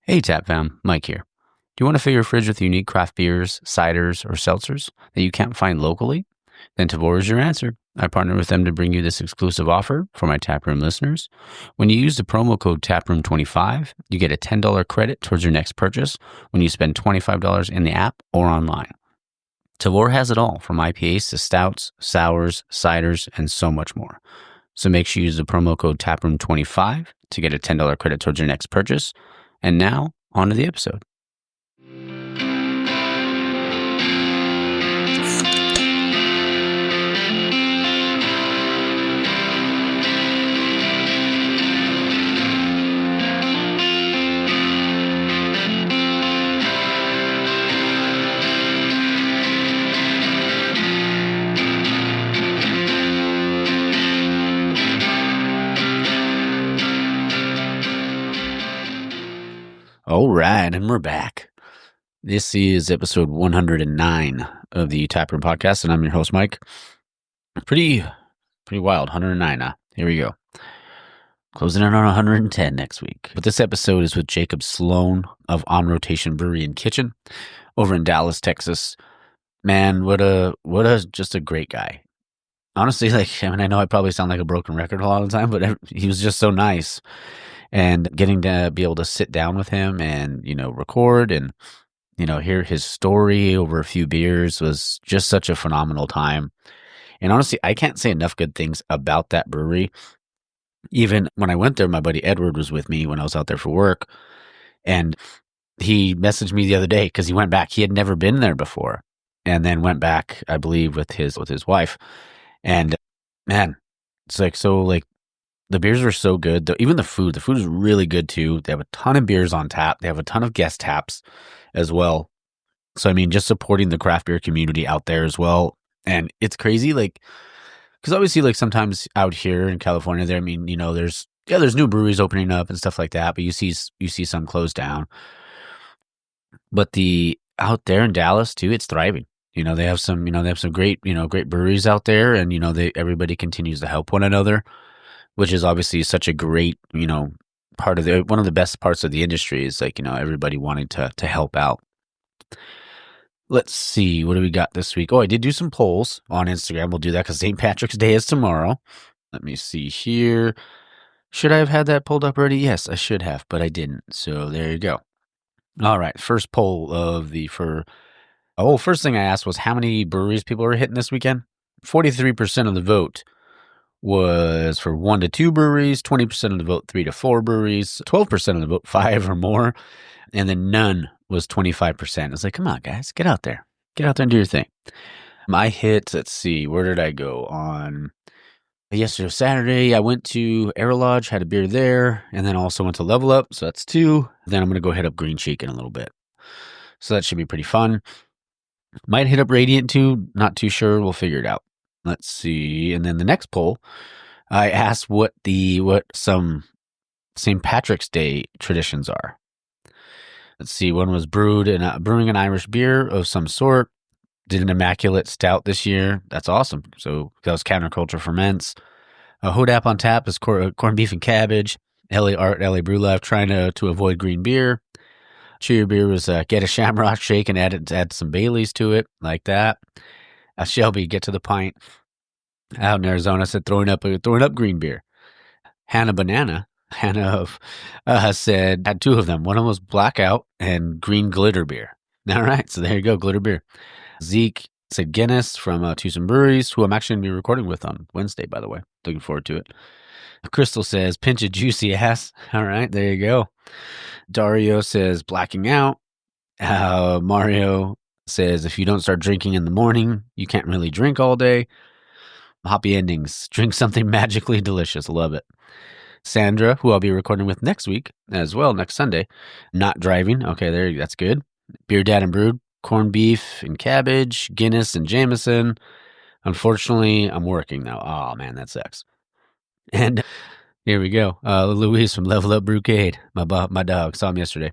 Hey Tap Fam, Mike here. Do you want to fill your fridge with unique craft beers, ciders, or seltzers that you can't find locally? Then Tavor is your answer. I partner with them to bring you this exclusive offer for my Taproom listeners. When you use the promo code TAPROOM25, you get a $10 credit towards your next purchase when you spend $25 in the app or online. Tavor has it all, from IPAs to stouts, sours, ciders, and so much more. So make sure you use the promo code TAPROOM25 to get a $10 credit towards your next purchase. And now, on to the episode. All right, and we're back. This is episode 109 of the Taproom Podcast, and I'm your host, Mike. Pretty wild, 109. Here we go. Closing in on 110 next week. But this episode is with Jacob Sloan of On Rotation Brewery and Kitchen over in Dallas, Texas. Man, what a just a great guy. Honestly, I know I probably sound like a broken record a lot of the time, but he was just so nice. And getting to be able to sit down with him and, record and, hear his story over a few beers was just such a phenomenal time. And honestly, I can't say enough good things about that brewery. Even when I went there, my buddy Edward was with me when I was out there for work. And he messaged me the other day because he went back. He had never been there before. And then went back, I believe, with his wife. And man, it's the beers were so good. Even the food is really good too. They have a ton of beers on tap. They have a ton of guest taps as well. So, just supporting the craft beer community out there as well. And it's crazy, because obviously, sometimes out here in California, there's new breweries opening up and stuff like that. But you see some closed down. But out there in Dallas too, it's thriving. They have some great breweries out there, and everybody continues to help one another, which is obviously such a great, part of one of the best parts of the industry is everybody wanting to help out. Let's see, what do we got this week? Oh, I did do some polls on Instagram. We'll do that because St. Patrick's Day is tomorrow. Let me see here. Should I have had that pulled up already? Yes, I should have, but I didn't. So there you go. All right, first poll first thing I asked was how many breweries people were hitting this weekend. 43% of the vote was for 1 to 2 breweries, 20% of the vote 3 to 4 breweries, 12% of the vote 5 or more, and then none was 25%. It's like, come on, guys, get out there and do your thing. My hit, let's see, where did I go on yesterday, Saturday? I went to Aero Lodge, had a beer there, and then also went to Level Up, so that's 2. Then I'm going to go hit up Green Cheek in a little bit. So that should be pretty fun. Might hit up Radiant too, not too sure. We'll figure it out. Let's see. And then the next poll, I asked what some St. Patrick's Day traditions are. Let's see. One was brewing an Irish beer of some sort. Did an immaculate stout this year. That's awesome. So that was Counterculture Ferments. A Hodap on tap is corned beef and cabbage. LA Art, LA Brew Lab trying to avoid green beer. Cheer beer was get a Shamrock Shake and add some Baileys to it, like that. Shelby, get to the pint. Out in Arizona said throwing up green beer. Hannah said had 2 of them. One of them was Blackout and Green Glitter beer. All right, so there you go, glitter beer. Zeke said Guinness from Tucson Breweries, who I'm actually going to be recording with on Wednesday, by the way. Looking forward to it. Crystal says pinch of juicy ass. All right, there you go. Dario says blacking out. Mario says if you don't start drinking in the morning, you can't really drink all day. Happy endings. Drink something magically delicious. Love it. Sandra, who I'll be recording with next week as well, next Sunday. Not driving. Okay, that's good. Beer Dad and Brewed. Corned beef and cabbage. Guinness and Jameson. Unfortunately, I'm working now. Oh, man, that sucks. And here we go. Louise from Level Up Brewcade, my dog, saw him yesterday,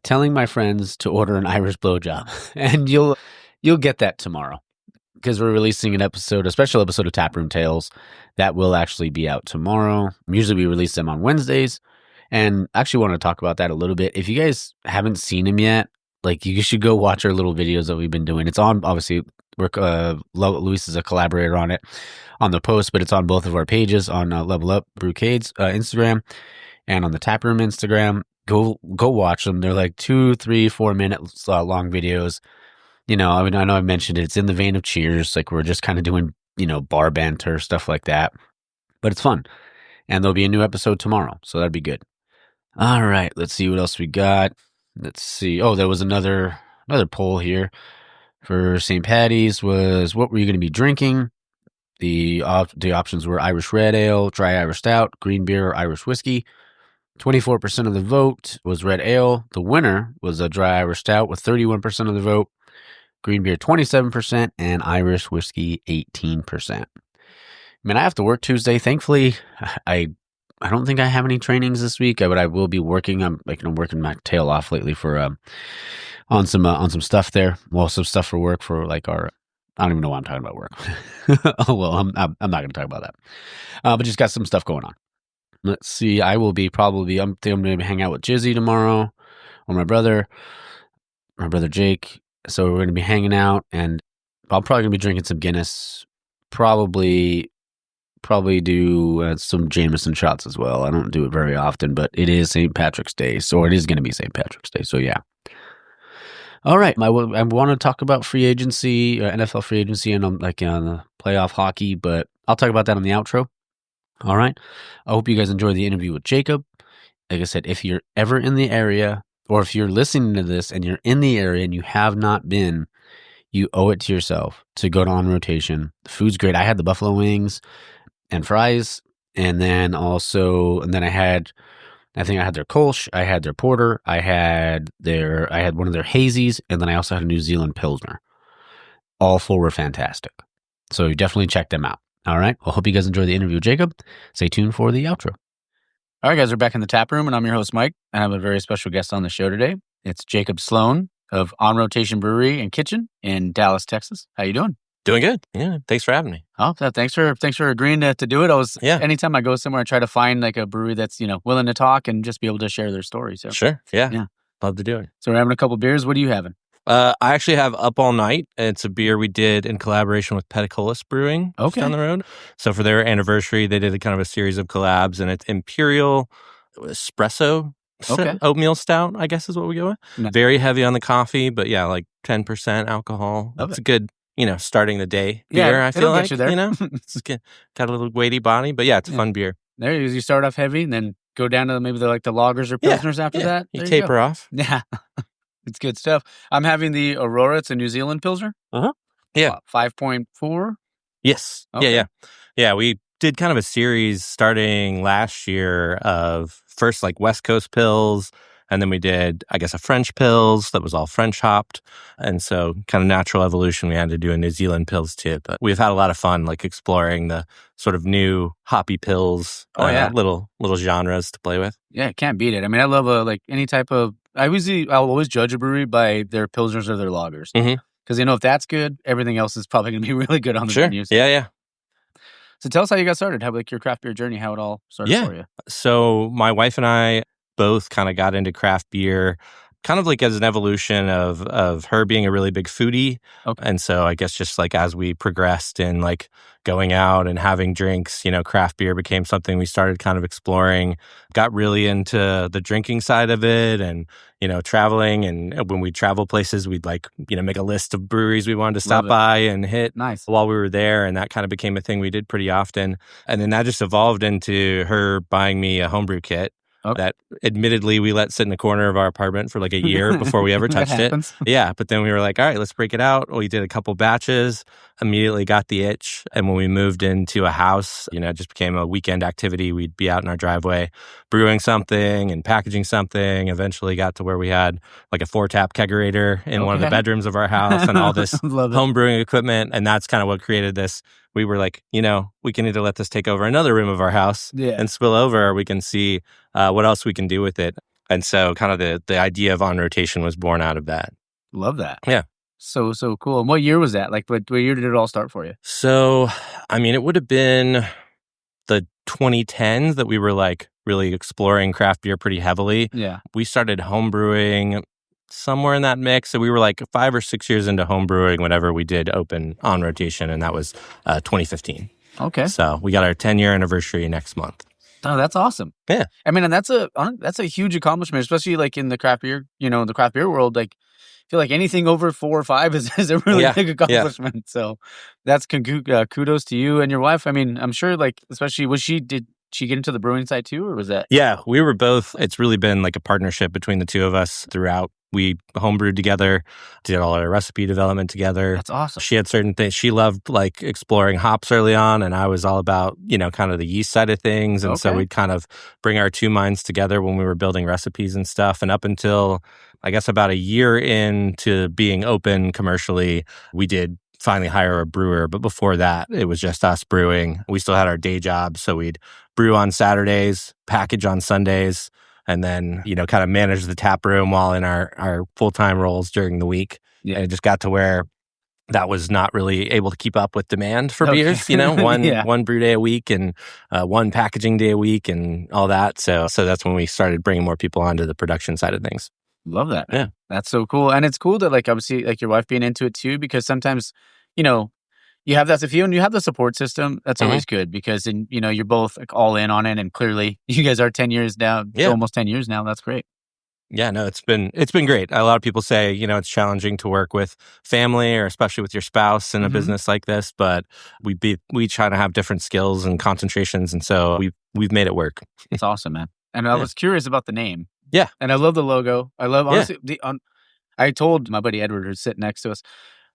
telling my friends to order an Irish blowjob, and you'll get that tomorrow because we're releasing a special episode of Taproom Tales that will actually be out tomorrow. Usually we release them on Wednesdays, And I actually want to talk about that a little bit. If you guys haven't seen him yet, like you should go watch our little videos that we've been doing. It's on, obviously, Luis is a collaborator on it, on the post, but it's on both of our pages on Level Up Brewcade's Instagram and on the Taproom Instagram. Go watch them. They're like 2, 3, 4 minute long videos. You know, I mean, I know I mentioned it. It's in the vein of Cheers. Like we're just kind of doing, bar banter, stuff like that. But it's fun. And there'll be a new episode tomorrow. So that'd be good. All right. Let's see what else we got. Let's see. Oh, there was another poll here for St. Patty's was what were you going to be drinking? The options were Irish Red Ale, Dry Irish Stout, Green Beer, or Irish Whiskey. 24% of the vote was Red Ale. The winner was a Dry Irish Stout with 31% of the vote. Green Beer 27%, and Irish Whiskey 18%. I mean, I have to work Tuesday. Thankfully, I don't think I have any trainings this week, but I will be working. I'm working my tail off lately for on some stuff there. Well, some stuff for work for like our. I don't even know why I'm talking about work. Oh well, I'm not going to talk about that. But just got some stuff going on. Let's see. I will be probably. I'm going to hang out with Jizzy tomorrow, or my brother Jake. So we're going to be hanging out, and I'm probably going to be drinking some Guinness. Probably do some Jameson shots as well. I don't do it very often, but it is St. Patrick's Day, so it is going to be St. Patrick's Day. So yeah. All right, I want to talk about free agency, NFL free agency, and on the playoff hockey, but I'll talk about that on the outro. All right. I hope you guys enjoy the interview with Jacob. Like I said, if you're ever in the area, or if you're listening to this and you're in the area and you have not been, you owe it to yourself to go to On Rotation. The food's great. I had the buffalo wings and fries, and then I think I had their Kolsch, I had their porter, I had one of their hazies, and then I also had a New Zealand Pilsner. All four were fantastic. So you definitely check them out. All right. Well, hope you guys enjoy the interview with Jacob. Stay tuned for the outro. All right, guys, we're back in the tap room, and I'm your host, Mike. I have a very special guest on the show today. It's Jacob Sloan of On Rotation Brewery and Kitchen in Dallas, Texas. How you doing? Doing good. Yeah. Thanks for having me. Oh, thanks for agreeing to do it. Anytime I go somewhere, I try to find like a brewery that's, willing to talk and just be able to share their story. So sure. Yeah. Love to do it. So we're having a couple beers. What are you having? I actually have Up All Night. It's a beer we did in collaboration with Peticolas Brewing just down the road. So for their anniversary, they did a kind of a series of collabs, and it's Imperial Espresso oatmeal stout, I guess is what we go with. No. Very heavy on the coffee, but yeah, like 10% alcohol. It's a good, starting the day beer, I feel like. It's got a little weighty body, but yeah, it's a fun beer. There you go. You start off heavy and then go down to maybe the lagers or pilsners after that. You taper off. Yeah. It's good stuff. I'm having the Aurora. It's a New Zealand Pilsner. Yeah. 5.4? Yes. Okay. Yeah. We did kind of a series starting last year of first like West Coast pills, and then we did, I guess, a French pills that was all French hopped. And so kind of natural evolution, we had to do a New Zealand pills too. But we've had a lot of fun like exploring the sort of new hoppy pills, little genres to play with. Yeah, can't beat it. I mean, I love any type of, I'll always judge a brewery by their pilsners or their lagers. Because if that's good, everything else is probably going to be really good on the menu. So. Yeah. So tell us how you got started, how your craft beer journey, how it all started for you. So my wife and I both kind of got into craft beer kind of like as an evolution of her being a really big foodie. Okay. And so I guess just like as we progressed in like going out and having drinks, craft beer became something we started kind of exploring, got really into the drinking side of it and, traveling. And when we travel places, we'd like, make a list of breweries we wanted to stop by and hit while we were there. And that kind of became a thing we did pretty often. And then that just evolved into her buying me a homebrew kit. That admittedly we let sit in the corner of our apartment for like a year before we ever touched it. Yeah, but then we were like, all right, let's break it out. We did a couple batches, immediately got the itch. And when we moved into a house, it just became a weekend activity. We'd be out in our driveway brewing something and packaging something. Eventually got to where we had like a 4-tap kegerator in one of the bedrooms of our house and all this home brewing equipment. And that's kind of what created this. We were like, we can either let this take over another room of our house and spill over, or we can see what else we can do with it. And so kind of the idea of On Rotation was born out of that. Love that. Yeah. So cool. And what year was that? Like, what year did it all start for you? So, I mean, it would have been the 2010s that we were like really exploring craft beer pretty heavily. Yeah. We started home brewing somewhere in that mix. So we were like 5 or 6 years into home brewing whenever we did open on rotation, and that was 2015. Okay. So we got our 10-year anniversary next month. Oh, that's awesome. Yeah. I mean, and that's a huge accomplishment, especially like in the craft beer, the craft beer world. Like, I feel like anything over 4 or 5 is a really big accomplishment. Yeah. So that's kudos to you and your wife. I mean, I'm sure, like, especially did she get into the brewing side too, or was that? Yeah, we were both. It's really been like a partnership between the two of us throughout. We homebrewed together, did all our recipe development together. That's awesome. She had certain things. She loved like exploring hops early on, and I was all about, kind of the yeast side of things. And so we'd kind of bring our two minds together when we were building recipes and stuff. And up until, I guess, about a year into being open commercially, we did finally hire a brewer. But before that, it was just us brewing. We still had our day jobs. So we'd brew on Saturdays, package on Sundays, and then, kind of manage the tap room while in our full-time roles during the week. Yeah. And it just got to where that was not really able to keep up with demand for beers, one brew day a week and one packaging day a week and all that. So that's when we started bringing more people onto the production side of things. Love that. Yeah. That's so cool. And it's cool that, like, obviously, like, your wife being into it too, because sometimes, you have that, if you have the support system, that's always good, because then, you're both like all in on it, and clearly you guys are 10 years now, almost 10 years now. That's great. Yeah, no, it's been great. A lot of people say, it's challenging to work with family, or especially with your spouse in a business like this, but we try to have different skills and concentrations, and so we've made it work. It's awesome, man. And I was curious about the name. Yeah. And I love the logo. I love, honestly, I told my buddy Edward, who's sitting next to us,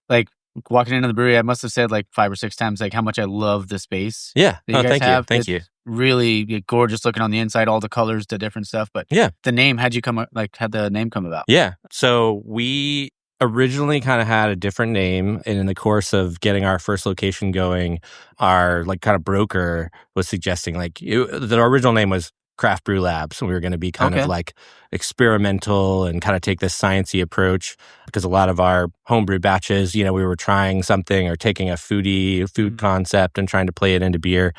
like, walking into the brewery, I must have said like 5 or 6 times, like, how much I love the space. Yeah. Thank you. Really gorgeous looking on the inside, all the colors, the different stuff. But the name, how'd the name come about? Yeah. So we originally kind of had a different name, and in the course of getting our first location going, our like kind of broker was suggesting the original name was Craft Brew Labs. And we were going to be kind of like experimental and kind of take this sciencey approach, because a lot of our homebrew batches, we were trying something or taking a food concept and trying to play it into beer.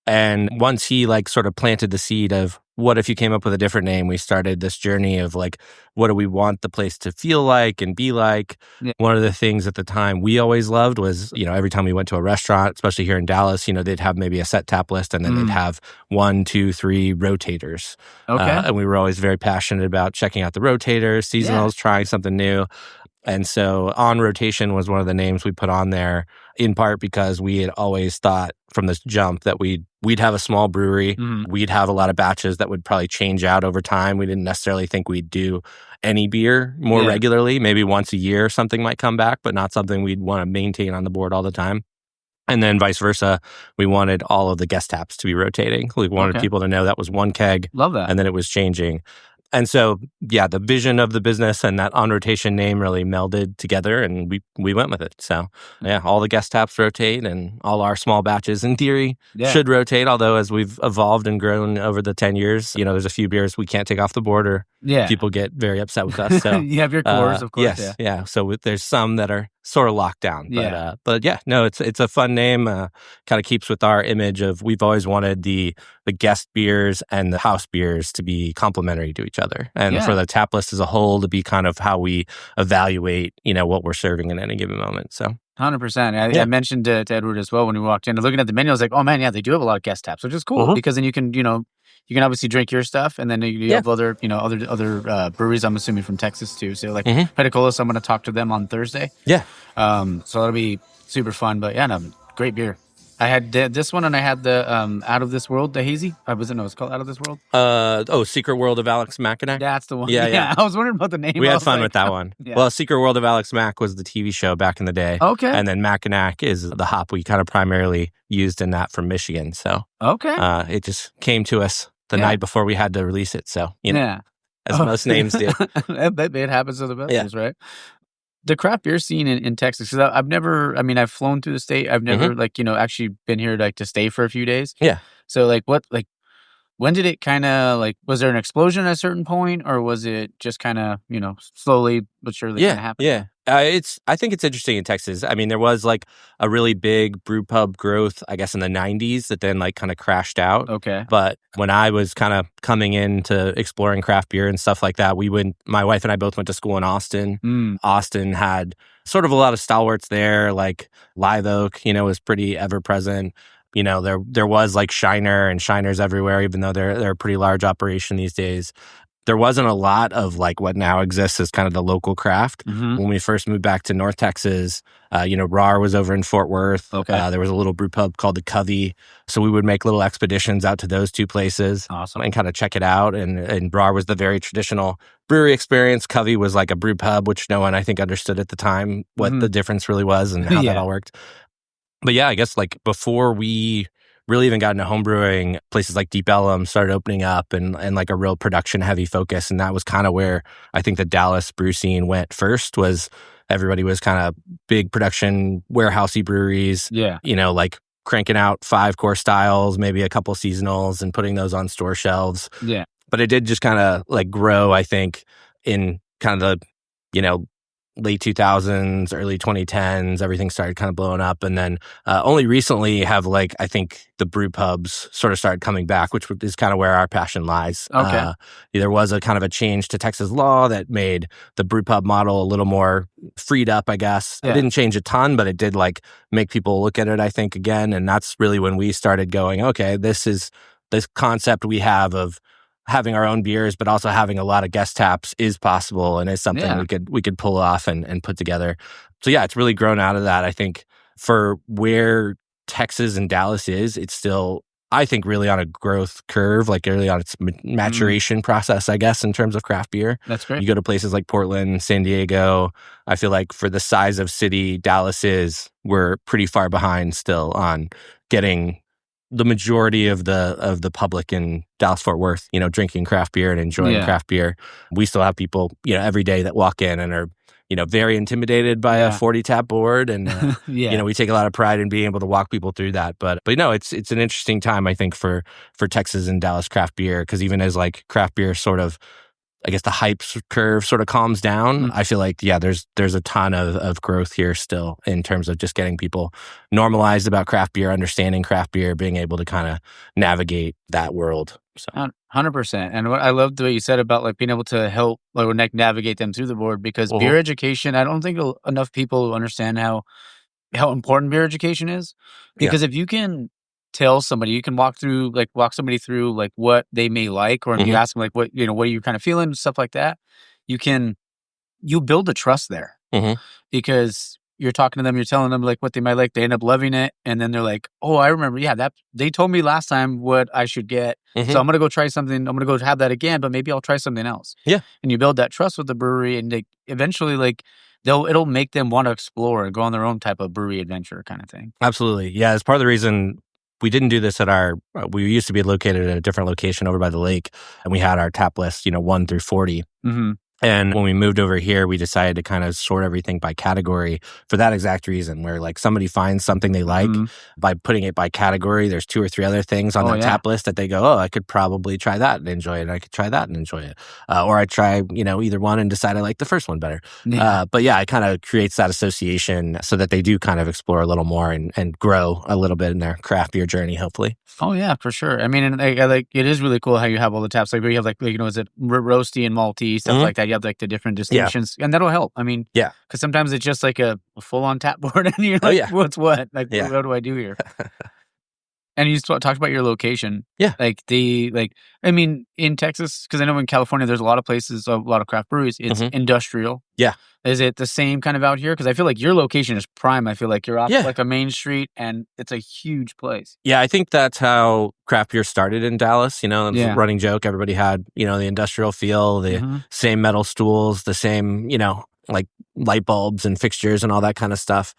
And once he sort of planted the seed of what if you came up with a different name, we started this journey of what do we want the place to feel like and be like? Yeah. One of the things at the time we always loved was, every time we went to a restaurant, especially here in Dallas, they'd have maybe a set tap list, and then they'd have 1, 2, 3 rotators. Okay. And we were always very passionate about checking out the rotators, seasonals, trying something new. And so On Rotation was one of the names we put on there, in part because we had always thought from this jump that we'd have a small brewery. We'd have a lot of batches that would probably change out over time. We didn't necessarily think we'd do any beer more regularly. Maybe once a year something might come back, but not something we'd want to maintain on the board all the time. And then vice versa, we wanted all of the guest taps to be rotating. We wanted people to know that was one keg. Love that. And then it was changing. And so, the vision of the business and that On Rotation name really melded together, and we went with it. So, all the guest taps rotate, and all our small batches, in theory, should rotate. Although, as we've evolved and grown over the 10 years, there's a few beers we can't take off the board, or people get very upset with us. So you have your cores, of course. Yes, So there's some that are sort of locked down. But it's a fun name. Kind of keeps with our image of we've always wanted the guest beers and the house beers to be complementary to each other, and for the tap list as a whole to be kind of how we evaluate what we're serving in any given moment. So 100%. I mentioned to Edward as well when we walked in, looking at the menu, I was like, oh man, they do have a lot of guest taps, which is cool, because then you can you can obviously drink your stuff, and then you have other breweries, I'm assuming from Texas too. So Pedicolos, I'm going to talk to them on Thursday. So that'll be super fun. But great beer. I had this one, and I had the Out of This World, the hazy. It's called Out of This World. Secret World of Alex Mackinac. That's the one. Yeah. I was wondering about the name. We had fun with that one. Well, Secret World of Alex Mack was the TV show back in the day. Okay. And then Mackinac is the hop we kind of primarily used in that from Michigan. So it just came to us the night before we had to release it. So as most names do. It happens to the best, right? The craft beer scene in Texas, because I've flown through the state. I've never actually been here to stay for a few days. Yeah. So when did it kind of was there an explosion at a certain point, or was it just kind of slowly but surely kind of happen? Yeah. I think it's interesting in Texas. I mean, there was like a really big brew pub growth, I guess, in the 90s that then like kind of crashed out. Okay. But when I was kind of coming into exploring craft beer and stuff like that, my wife and I both went to school in Austin. Austin had sort of a lot of stalwarts there, like Live Oak, was pretty ever present. There was like Shiner and Shiners everywhere, even though they're a pretty large operation these days. There wasn't a lot of like what now exists as kind of the local craft. When we first moved back to North Texas, RAR was over in Fort Worth. Okay. There was a little brew pub called the Covey. So we would make little expeditions out to those two places. Awesome. And kind of check it out. And RAR was the very traditional brewery experience. Covey was like a brew pub, which no one I think understood at the time what the difference really was and how that all worked. But yeah, I guess like before we really even got into homebrewing, places like Deep Ellum started opening up and like a real production heavy focus. And that was kind of where I think the Dallas brew scene went first. Was everybody was kind of big production warehousey breweries, like cranking out 5 core styles, maybe a couple seasonals and putting those on store shelves. Yeah. But it did just kind of like grow, I think, in kind of the, late 2000s, early 2010s, everything started kind of blowing up. And then only recently have like, I think the brew pubs sort of started coming back, which is kind of where our passion lies. Okay. There was a kind of a change to Texas law that made the brew pub model a little more freed up, I guess. Yeah. It didn't change a ton, but it did like make people look at it, I think, again. And that's really when we started going, okay, this concept we have of having our own beers, but also having a lot of guest taps is possible and is something we could pull off and put together. So yeah, it's really grown out of that. I think for where Texas and Dallas is, it's still, I think, really on a growth curve, like early on its maturation process, I guess, in terms of craft beer. That's great. You go to places like Portland, San Diego. I feel like for the size of city Dallas is, we're pretty far behind still on getting the majority of the public in Dallas-Fort Worth, drinking craft beer and enjoying craft beer. We still have people, every day that walk in and are, very intimidated by a 40 tap board. And, we take a lot of pride in being able to walk people through that. But it's an interesting time, I think, for Texas and Dallas craft beer, because even as like craft beer sort of, I guess the hype curve sort of calms down, I feel like, there's a ton of growth here still in terms of just getting people normalized about craft beer, understanding craft beer, being able to kind of navigate that world. So 100%. And what I love the way you said about like being able to help like navigate them through the board, because beer education, I don't think enough people understand how important beer education is. Because if you can tell somebody, you can walk somebody through like what they may like, or if you ask them like what are you kind of feeling, stuff like that, you build the trust there, because you're talking to them, you're telling them like what they might like, they end up loving it, and then they're like, oh, I remember, that they told me last time what I should get, so I'm gonna go try something, I'm gonna go have that again, but maybe I'll try something else. And you build that trust with the brewery, and they eventually like it'll make them want to explore and go on their own type of brewery adventure kind of thing. Absolutely. Yeah, it's part of the reason we didn't do this we used to be located at a different location over by the lake, and we had our tap list, 1 through 40. And when we moved over here, we decided to kind of sort everything by category for that exact reason, where like somebody finds something they like by putting it by category. There's 2 or 3 other things on that tap list that they go, oh, I could probably try that and enjoy it. And I could try that and enjoy it. Or I try, either one and decide I like the first one better. But it kind of creates that association so that they do kind of explore a little more and grow a little bit in their craft beer journey, hopefully. Oh yeah, for sure. I mean, and I like it is really cool how you have all the taps. Like, where you have like is it roasty and malty stuff like that? You have like the different distinctions, and that'll help. I mean, because sometimes it's just like a full-on tap board, and you're like, what's what? Like, what do I do here? And you talked about your location. Like I mean, in Texas, because I know in California, there's a lot of places, a lot of craft breweries. It's industrial. Is it the same kind of out here? Because I feel like your location is prime. I feel like you're off like a main street, and it's a huge place. Yeah, I think that's how craft beer started in Dallas. It's a running joke. Everybody had, the industrial feel, the same metal stools, the same, like light bulbs and fixtures and all that kind of stuff.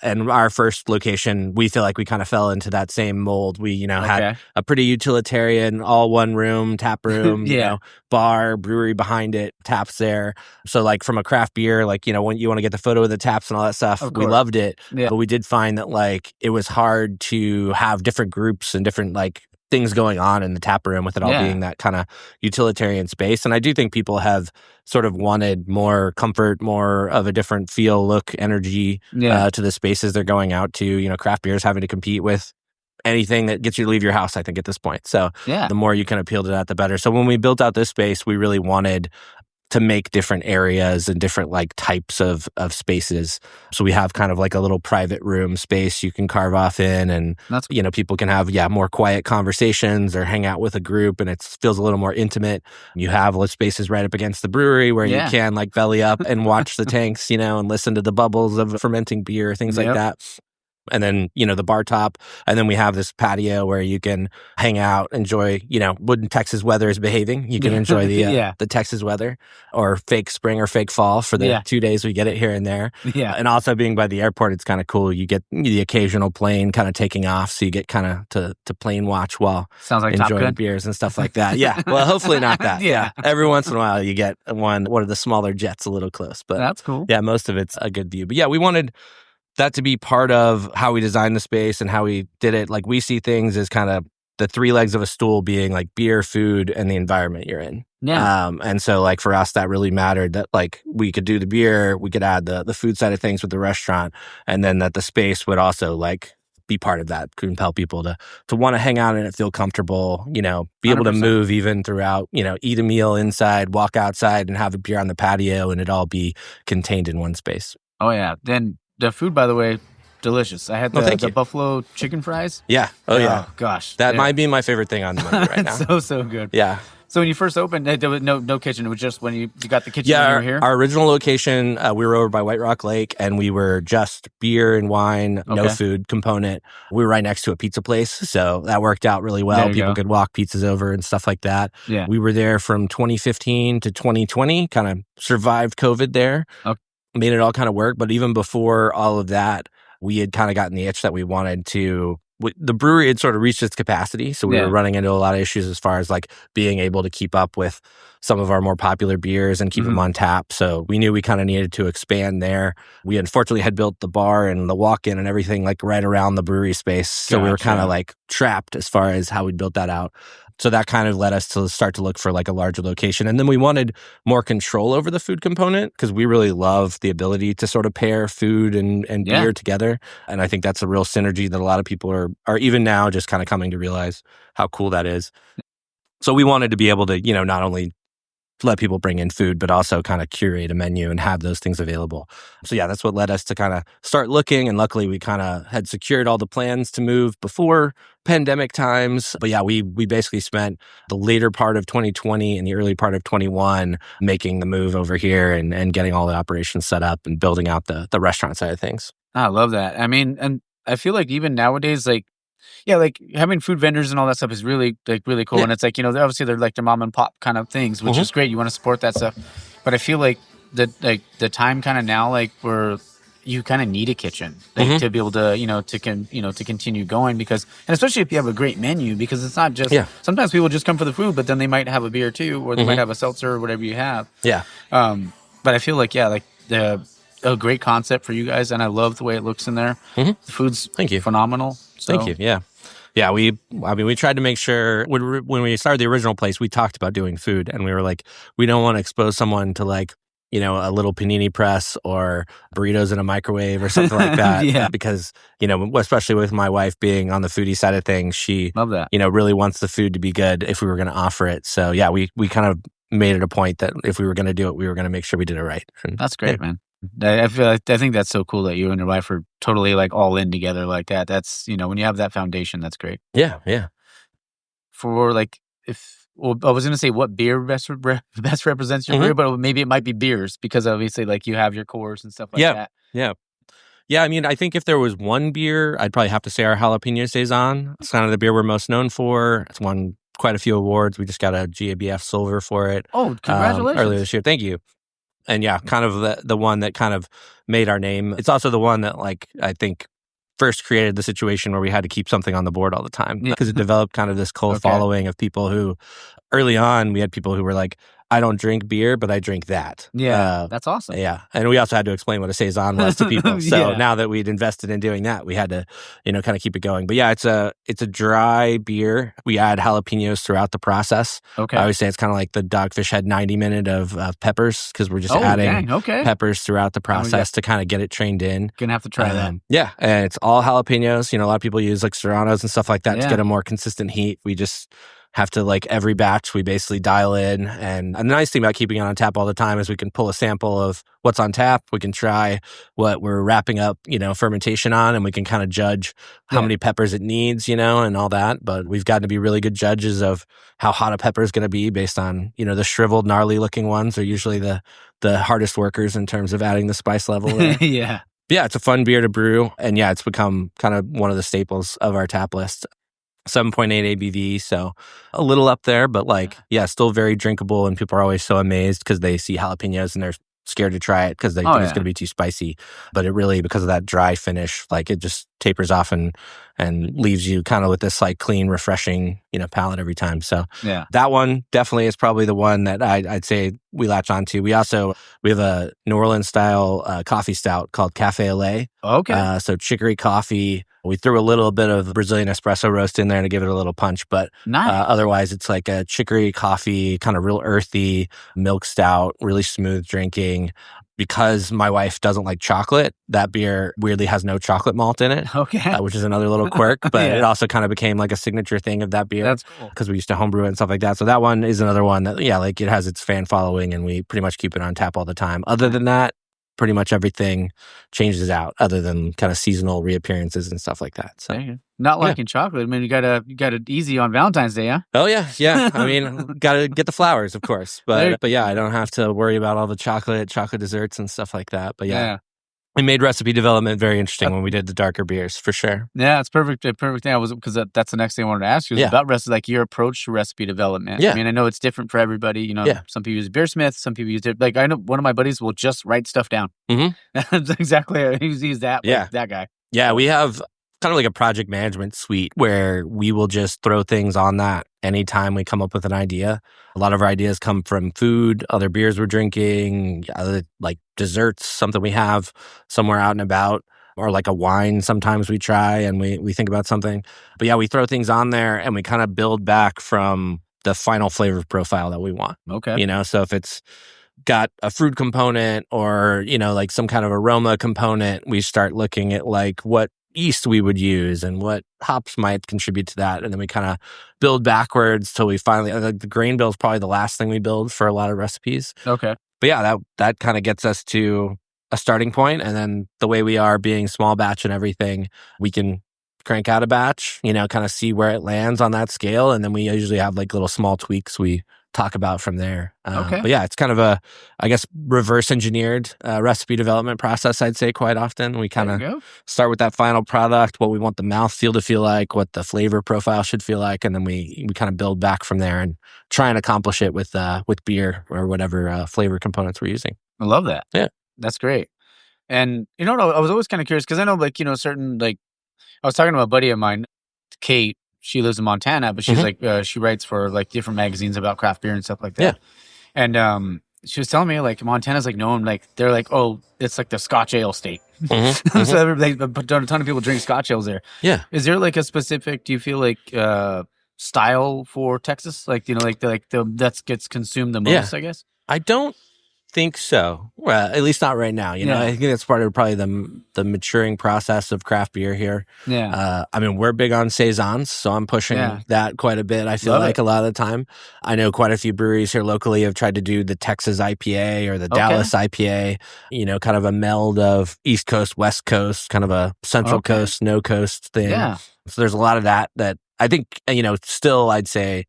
And our first location, we feel like we kind of fell into that same mold. We, had a pretty utilitarian, all one room, tap room, bar, brewery behind it, taps there. So like from a craft beer, like, when you want to get the photo of the taps and all that stuff, we loved it. But we did find that like it was hard to have different groups and different like things going on in the tap room with it all being that kind of utilitarian space. And I do think people have sort of wanted more comfort, more of a different feel, look, energy to the spaces they're going out to. You know, craft beer is having to compete with anything that gets you to leave your house, I think, at this point. So the more you can appeal to that, the better. So when we built out this space, we really wanted to make different areas and different like types of spaces. So we have kind of like a little private room space you can carve off in, and you know, people can have more quiet conversations or hang out with a group, and it feels a little more intimate. You have spaces right up against the brewery where you can like belly up and watch the tanks, you know, and listen to the bubbles of fermenting beer, things like that. And then, you know, the bar top. And then we have this patio where you can hang out, enjoy, you know, when Texas weather is behaving, you can enjoy the Texas weather, or fake spring or fake fall for the 2 days we get it here and there. And also being by the airport, it's kind of cool. You get the occasional plane kind of taking off. So you get kind of to plane watch while enjoying beers and stuff like that. Well, hopefully not that. Every once in a while you get one of the smaller jets a little close. But that's cool. Most of it's a good view. But we wanted that to be part of how we designed the space and how we did it. Like, we see things as kind of the three legs of a stool being like beer, food, and the environment you're in. And so like for us, that really mattered, that like we could do the beer, we could add the food side of things with the restaurant, and then that the space would also like be part of that, compel people to want to hang out in it, feel comfortable, you know, be able 100%. To move even throughout, you know, eat a meal inside, walk outside and have a beer on the patio, and it all be contained in one space. Oh yeah. Then the food, by the way, delicious. I had the buffalo chicken fries. Oh gosh. That might be my favorite thing on the menu right now. So good. Yeah. So when you first opened, there was no kitchen. It was just when you got the kitchen when you were here? Our original location, we were over by White Rock Lake, and we were just beer and wine, no food component. We were right next to a pizza place, so that worked out really well. People could walk pizzas over and stuff like that. We were there from 2015 to 2020, kind of survived COVID there. Made it all kind of work. But even before all of that, we had kind of gotten the itch that we wanted to. The brewery had sort of reached its capacity, so we were running into a lot of issues as far as like being able to keep up with some of our more popular beers and keep them on tap. So we knew we kind of needed to expand there. We unfortunately had built the bar and the walk-in and everything like right around the brewery space. So we were kind of like trapped as far as how we built that out. So that kind of led us to start to look for like a larger location. And then we wanted more control over the food component, because we really love the ability to sort of pair food and beer together. And I think that's a real synergy that a lot of people are even now just kind of coming to realize how cool that is. So we wanted to be able to, you know, not only let people bring in food, but also kind of curate a menu and have those things available. So that's what led us to kind of start looking. And luckily we kind of had secured all the plans to move before pandemic times. But we basically spent the later part of 2020 and the early part of 21 making the move over here and getting all the operations set up and building out the restaurant side of things. I love that. I mean, and I feel like even nowadays, like having food vendors and all that stuff is really cool. And it's like, you know, obviously they're like their mom and pop kind of things, which is great. You want to support that stuff. But I feel like the time kind of now, like where you kind of need a kitchen to be able to, to continue going, because, and especially if you have a great menu, because it's not just, sometimes people just come for the food, but then they might have a beer too, or they might have a seltzer or whatever you have. But I feel like, a great concept for you guys, and I love the way it looks in there. The food's phenomenal. So. Thank you. We tried to make sure when we started the original place, we talked about doing food, and we were like, we don't want to expose someone to like, you know, a little panini press or burritos in a microwave or something like that. Because, you know, especially with my wife being on the foodie side of things, she, love that. You know, really wants the food to be good if we were going to offer it. So we kind of made it a point that if we were going to do it, we were going to make sure we did it right. And, that's great, man. I think that's so cool that you and your wife are totally like all in together like that. That's, you know, when you have that foundation, that's great. Yeah. For like, I was going to say what beer best represents your beer, but maybe it might be beers, because obviously like you have your cores and stuff like that. Yeah. I mean, I think if there was one beer, I'd probably have to say our jalapeno saison. It's kind of the beer we're most known for. It's won quite a few awards. We just got a GABF silver for it. Oh, congratulations. Earlier this year. Thank you. And kind of the one that kind of made our name. It's also the one that, like, I think first created the situation where we had to keep something on the board all the time, because it developed kind of this cult following of people who, early on, we had people who were like, I don't drink beer, but I drink that. Yeah, that's awesome. Yeah. And we also had to explain what a Saison was to people. So Yeah. now that we'd invested in doing that, we had to, kind of keep it going. But yeah, it's a dry beer. We add jalapenos throughout the process. Okay. I always say it's kind of like the Dogfish Head 90-minute of peppers, because we're just adding peppers throughout the process to kind of get it trained in. Gonna have to try that. Yeah. And it's all jalapenos. A lot of people use like serranos and stuff like that to get a more consistent heat. We just have to, like, every batch we basically dial in. And the nice thing about keeping it on tap all the time is we can pull a sample of what's on tap. We can try what we're wrapping up, fermentation on, and we can kind of judge how many peppers it needs, and all that. But we've got to be really good judges of how hot a pepper is going to be based on, the shriveled, gnarly looking ones are usually the hardest workers in terms of adding the spice level there. Yeah. Yeah, it's a fun beer to brew. And yeah, it's become kind of one of the staples of our tap list. 7.8 ABV, so a little up there, but still very drinkable. And people are always so amazed because they see jalapenos and they're scared to try it because they think it's going to be too spicy. But it really, because of that dry finish, it just tapers off and leaves you kind of with this clean, refreshing, palate every time. So that one definitely is probably the one that I'd say we latch onto. We have a New Orleans style coffee stout called Cafe au lait. Okay. So chicory coffee. We threw a little bit of Brazilian espresso roast in there to give it a little punch, but otherwise it's like a chicory coffee, kind of real earthy milk stout, really smooth drinking. Because my wife doesn't like chocolate, that beer weirdly has no chocolate malt in it. Okay. Which is another little quirk, but it also kind of became like a signature thing of that beer. That's cool. Because we used to homebrew it and stuff like that. So that one is another one that, it has its fan following, and we pretty much keep it on tap all the time. Other than that, pretty much everything changes out, other than kind of seasonal reappearances and stuff like that. So not liking chocolate. I mean, you got it easy on Valentine's Day, huh? Oh yeah. I mean, got to get the flowers, of course, but yeah, I don't have to worry about all the chocolate desserts and stuff like that. But yeah. It made recipe development very interesting when we did the darker beers, for sure. Yeah, it's perfect. Perfect thing. Because that's the next thing I wanted to ask you is about recipe, like your approach to recipe development. Yeah. I mean, I know it's different for everybody. Some people use Beersmith, some people use it. Like I know one of my buddies will just write stuff down. Mm-hmm. That's exactly he's that. Yeah, that guy. Yeah, we have kind of like a project management suite where we will just throw things on that anytime we come up with an idea. A lot of our ideas come from food, other beers we're drinking, other like desserts, something we have somewhere out and about, or like a wine sometimes we try and we think about something. But yeah, we throw things on there and we kind of build back from the final flavor profile that we want. Okay. So if it's got a fruit component or, like some kind of aroma component, we start looking at like what yeast we would use and what hops might contribute to that. And then we kind of build backwards till we finally, the grain bill is probably the last thing we build for a lot of recipes. Okay. But yeah, that kind of gets us to a starting point. And then the way we are being small batch and everything, we can crank out a batch, kind of see where it lands on that scale. And then we usually have like little small tweaks we talk about from there. Okay. But yeah, it's kind of a, I guess, reverse engineered recipe development process, I'd say quite often. We kind of start with that final product, what we want the mouthfeel to feel like, what the flavor profile should feel like. And then we kind of build back from there and try and accomplish it with beer or whatever flavor components we're using. I love that. Yeah. That's great. And I was always kind of curious because I know certain, I was talking to a buddy of mine, Kate. She lives in Montana, but she's she writes for like different magazines about craft beer and stuff like that. Yeah. And she was telling me like Montana's like known, like they're like, oh, it's like the Scotch ale state. Mm-hmm. So a ton of people drink Scotch ales there. Yeah. Is there like a specific, do you feel like style for Texas? Like, that gets consumed the most, I guess? I don't think so. Well, at least not right now. I think that's part of probably the maturing process of craft beer here. Yeah. I mean, we're big on saisons, so I'm pushing that quite a bit. I feel a lot of the time. I know quite a few breweries here locally have tried to do the Texas IPA or the Dallas IPA, kind of a meld of East Coast, West Coast, kind of a Central Coast, no coast thing. Yeah. So there's a lot of that I think, still I'd say,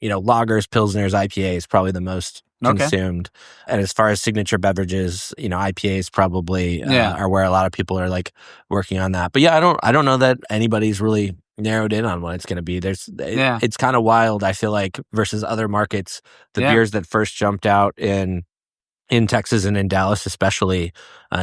lagers, pilsners, IPA is probably the most consumed. And as far as signature beverages, IPAs probably are where a lot of people are like working on that. But yeah, I don't know that anybody's really narrowed in on what it's going to be. It's kind of wild, I feel like, versus other markets. The beers that first jumped out in in Texas and in Dallas, especially,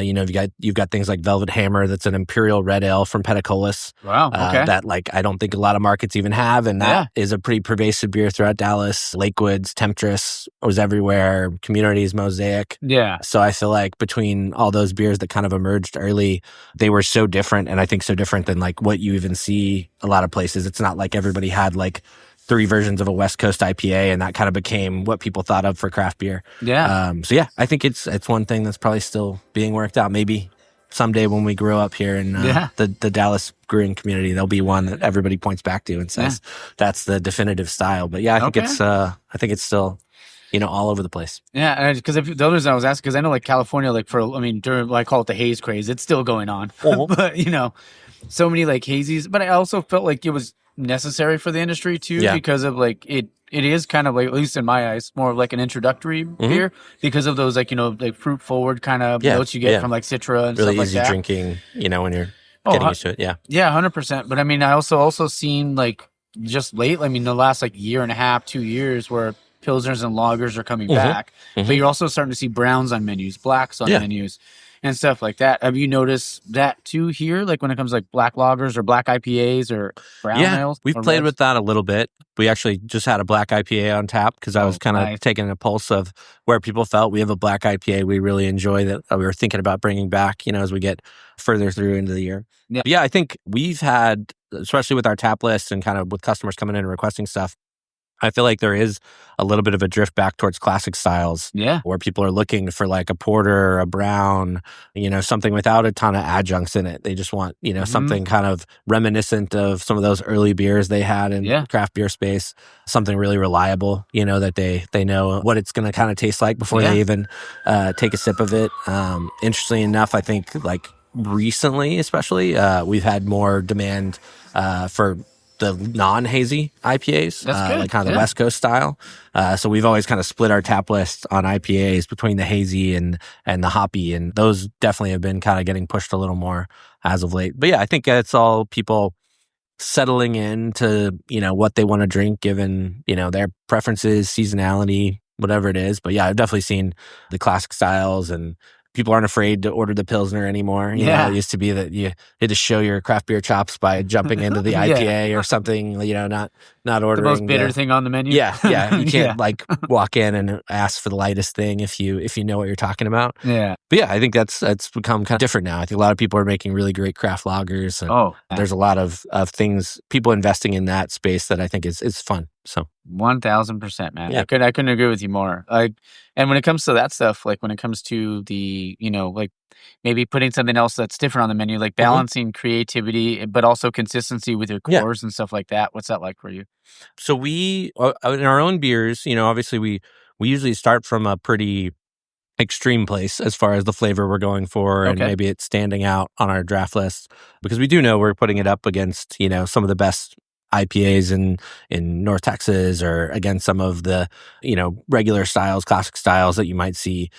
you've got things like Velvet Hammer, that's an imperial red ale from Petacolis. Wow. Okay. That like I don't think a lot of markets even have, and that is a pretty pervasive beer throughout Dallas. Lakewoods, Temptress was everywhere. Communities, Mosaic. Yeah. So I feel like between all those beers that kind of emerged early, they were so different, and I think so different than like what you even see a lot of places. It's not like everybody had like 3 versions of a West Coast IPA, and that kind of became what people thought of for craft beer. Yeah. So yeah, I think it's one thing that's probably still being worked out. Maybe someday when we grow up here in the Dallas brewing community, there'll be one that everybody points back to and says that's the definitive style. But yeah, I think it's still, all over the place. Yeah, because the others I was asking, because I know like California, like during I call it the haze craze, it's still going on. But so many like hazies. But I also felt like it was necessary for the industry too, because of like it is kind of like, at least in my eyes, more of like an introductory beer because of those like like fruit forward kind of notes you get from like Citra and really stuff like easy that. drinking, when you're getting used to it. Yeah, 100%. But I mean, I also seen like just lately, I mean, the last like year and a half, 2 years, where pilsners and lagers are coming back, but you're also starting to see browns on menus, blacks on menus, and stuff like that. Have you noticed that too here? Like when it comes to like black lagers or black IPAs or brown ales? We've played with that a little bit. We actually just had a black IPA on tap because I was kind of taking a pulse of where people felt. We have a black IPA we really enjoy that we were thinking about bringing back, as we get further through into the year. Yeah. But yeah, I think we've had, especially with our tap list and kind of with customers coming in and requesting stuff, I feel like there is a little bit of a drift back towards classic styles. Yeah. Where people are looking for like a porter or a brown, something without a ton of adjuncts in it. They just want, something kind of reminiscent of some of those early beers they had in craft beer space. Something really reliable, that they know what it's going to kind of taste like before they even take a sip of it. Interestingly enough, I think like recently, especially, we've had more demand for the non-hazy IPAs, like kind of the West Coast style. So we've always kind of split our tap list on IPAs between the hazy and the hoppy, and those definitely have been kind of getting pushed a little more as of late. But yeah, I think it's all people settling into, what they want to drink given, their preferences, seasonality, whatever it is. But yeah, I've definitely seen the classic styles, and people aren't afraid to order the Pilsner anymore. You know, it used to be that you had to show your craft beer chops by jumping into the IPA or something, not ordering. The most bitter thing on the menu. Yeah. You can't like walk in and ask for the lightest thing if you know what you're talking about. Yeah. But yeah, I think that's become kind of different now. I think a lot of people are making really great craft lagers. And there's a lot of things, people investing in that space that I think is fun. So 1000%, man. Yeah. I couldn't agree with you more. Like, and when it comes to that stuff, like when it comes to the, like maybe putting something else that's different on the menu, like balancing creativity, but also consistency with your cores and stuff like that. What's that like for you? So we, in our own beers, obviously we usually start from a pretty extreme place as far as the flavor we're going for, and maybe it's standing out on our draft list because we do know we're putting it up against, some of the best IPAs in North Texas, or against some of the, regular styles, classic styles that you might see.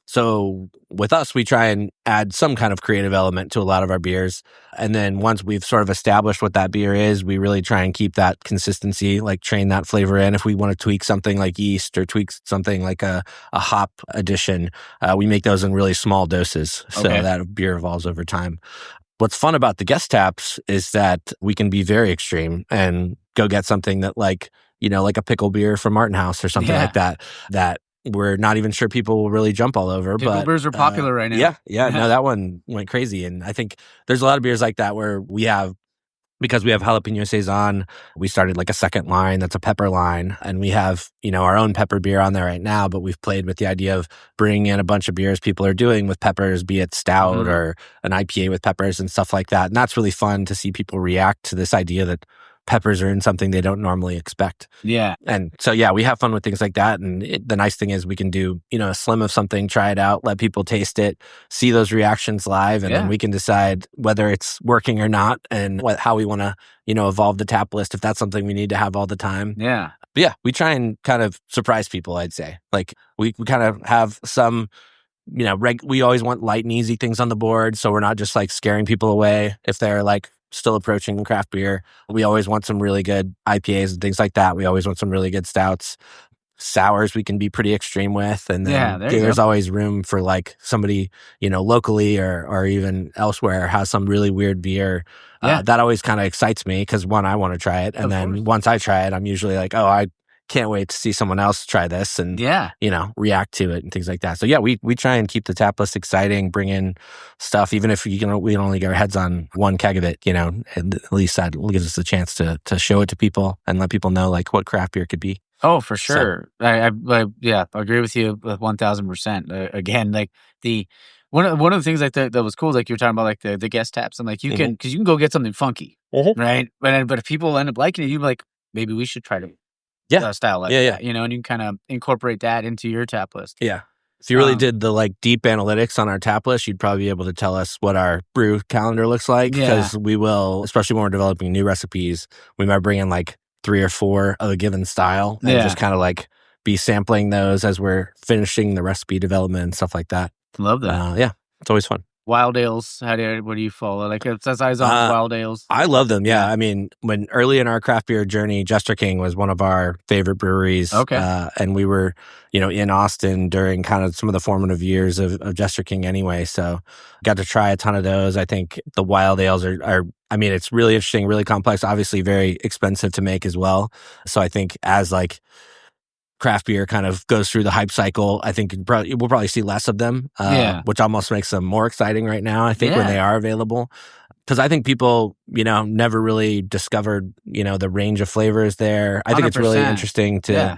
So with us, we try and add some kind of creative element to a lot of our beers. And then once we've sort of established what that beer is, we really try and keep that consistency, like train that flavor in. If we want to tweak something like yeast or tweak something like a hop addition, we make those in really small doses. So that beer evolves over time. What's fun about the guest taps is that we can be very extreme and go get something that like a pickle beer from Martin House or something like that we're not even sure people will really jump all over. Pickle beers are popular right now. Yeah. No, that one went crazy. And I think there's a lot of beers like that where because we have jalapeno saison, we started like a second line that's a pepper line, and we have our own pepper beer on there right now. But we've played with the idea of bringing in a bunch of beers people are doing with peppers, be it stout or an IPA with peppers and stuff like that. And that's really fun to see people react to this idea that peppers are in something they don't normally expect. Yeah. And so, yeah, we have fun with things like that. And the nice thing is we can do, a slim of something, try it out, let people taste it, see those reactions live, and then we can decide whether it's working or not, and how we want to, evolve the tap list if that's something we need to have all the time. Yeah. But yeah, we try and kind of surprise people, I'd say. Like we kind of have some, we always want light and easy things on the board. So we're not just like scaring people away if they're like still approaching craft beer. We always want some really good IPAs and things like that. We always want some really good stouts. sours we can be pretty extreme with. And Yeah, then there you there's go. always room for like somebody, locally or even elsewhere has some really weird beer. Yeah, That always kind of excites me because one, I want to try it. And of course. then once I try it, I'm usually like, oh, I can't wait to see someone else try this and, Yeah. react to it and things like that. So yeah, we try and keep the tap list exciting, bring in stuff, even if we can only get our heads on one keg of it, and at least that gives us a chance to show it to people and let people know like what craft beer could be. Oh, for So, sure. I agree with you 1000%. Again, like one of the things like that was cool, like you were talking about, like the guest taps, and like because you can go get something funky, right? But if people end up liking it, you're like, maybe we should try to style like that, and you can kind of incorporate that into your tap list. Yeah. If you really did the like deep analytics on our tap list, you'd probably be able to tell us what our brew calendar looks like. Because we will, especially when we're developing new recipes, we might bring in like 3 or 4 of a given style and just kind of like be sampling those as we're finishing the recipe development and stuff like that. Love that. Yeah, it's always fun. Wild ales, what do you follow? Like it says eyes on wild ales. I love them. Yeah. I mean, when early in our craft beer journey, Jester King was one of our favorite breweries. Okay. And we were, in Austin during kind of some of the formative years of Jester King anyway. So got to try a ton of those. I think the wild ales are I mean, it's really interesting, really complex, obviously very expensive to make as well. So I think as like craft beer kind of goes through the hype cycle, I think we'll probably see less of them, which almost makes them more exciting right now, I think, when they are available. Because I think people, never really discovered, the range of flavors there. I think it's really interesting to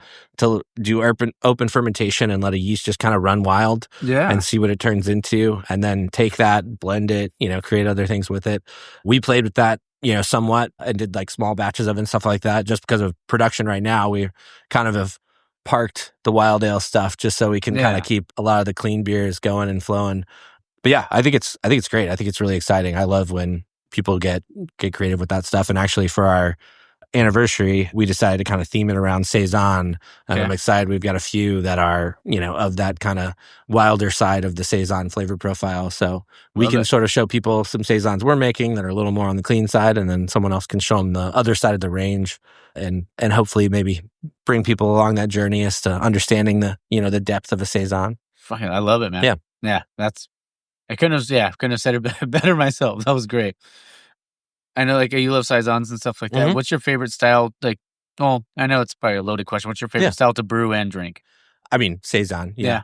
do open fermentation and let a yeast just kind of run wild and see what it turns into, and then take that, blend it, create other things with it. We played with that, somewhat, and did like small batches of it and stuff like that. Just because of production right now, we kind of have parked the wild ale stuff just so we can kind of keep a lot of the clean beers going and flowing. But yeah, I think it's great. I think it's really exciting. I love when people get creative with that stuff. And actually, for our anniversary, we decided to kind of theme it around saison. And I'm excited. We've got a few that are, of that kind of wilder side of the saison flavor profile. So we can sort of show people some saisons we're making that are a little more on the clean side, and then someone else can show them the other side of the range, and hopefully maybe bring people along that journey as to understanding the depth of a saison. Fucking, I love it, man. Yeah. I couldn't have said it better myself. That was great. I know, like, you love saisons and stuff like that. What's your favorite style? Like, well, I know it's probably a loaded question. What's your favorite style to brew and drink? I mean, saison. Yeah.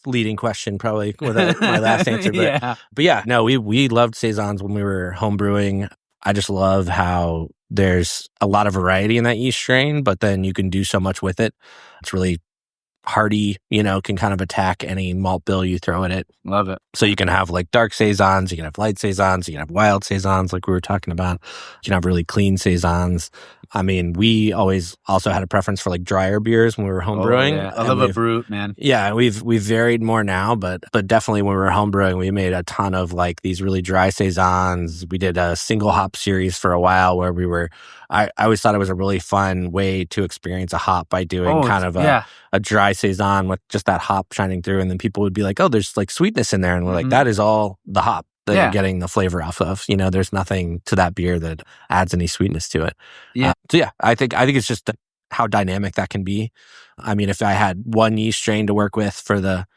Leading question probably with my last answer. But yeah, no, we loved saisons when we were home brewing. I just love how there's a lot of variety in that yeast strain, but then you can do so much with it. It's really hearty, can kind of attack any malt bill you throw at it. Love it. So you can have like dark saisons, you can have light saisons, you can have wild saisons like we were talking about. You can have really clean saisons. I mean, we always also had a preference for like drier beers when we were home brewing. Yeah. I love a brute, man. Yeah, we've varied more now, but definitely when we were home brewing, we made a ton of like these really dry saisons. We did a single hop series for a while where we were. I always thought it was a really fun way to experience a hop by doing kind of a dry saison with just that hop shining through, and then people would be like, "Oh, there's like sweetness in there," and we're like, "That is all the hop that you're getting the flavor off of." There's nothing to that beer that adds any sweetness to it. So yeah, I think it's just how dynamic that can be. I mean, if I had one yeast strain to work with for the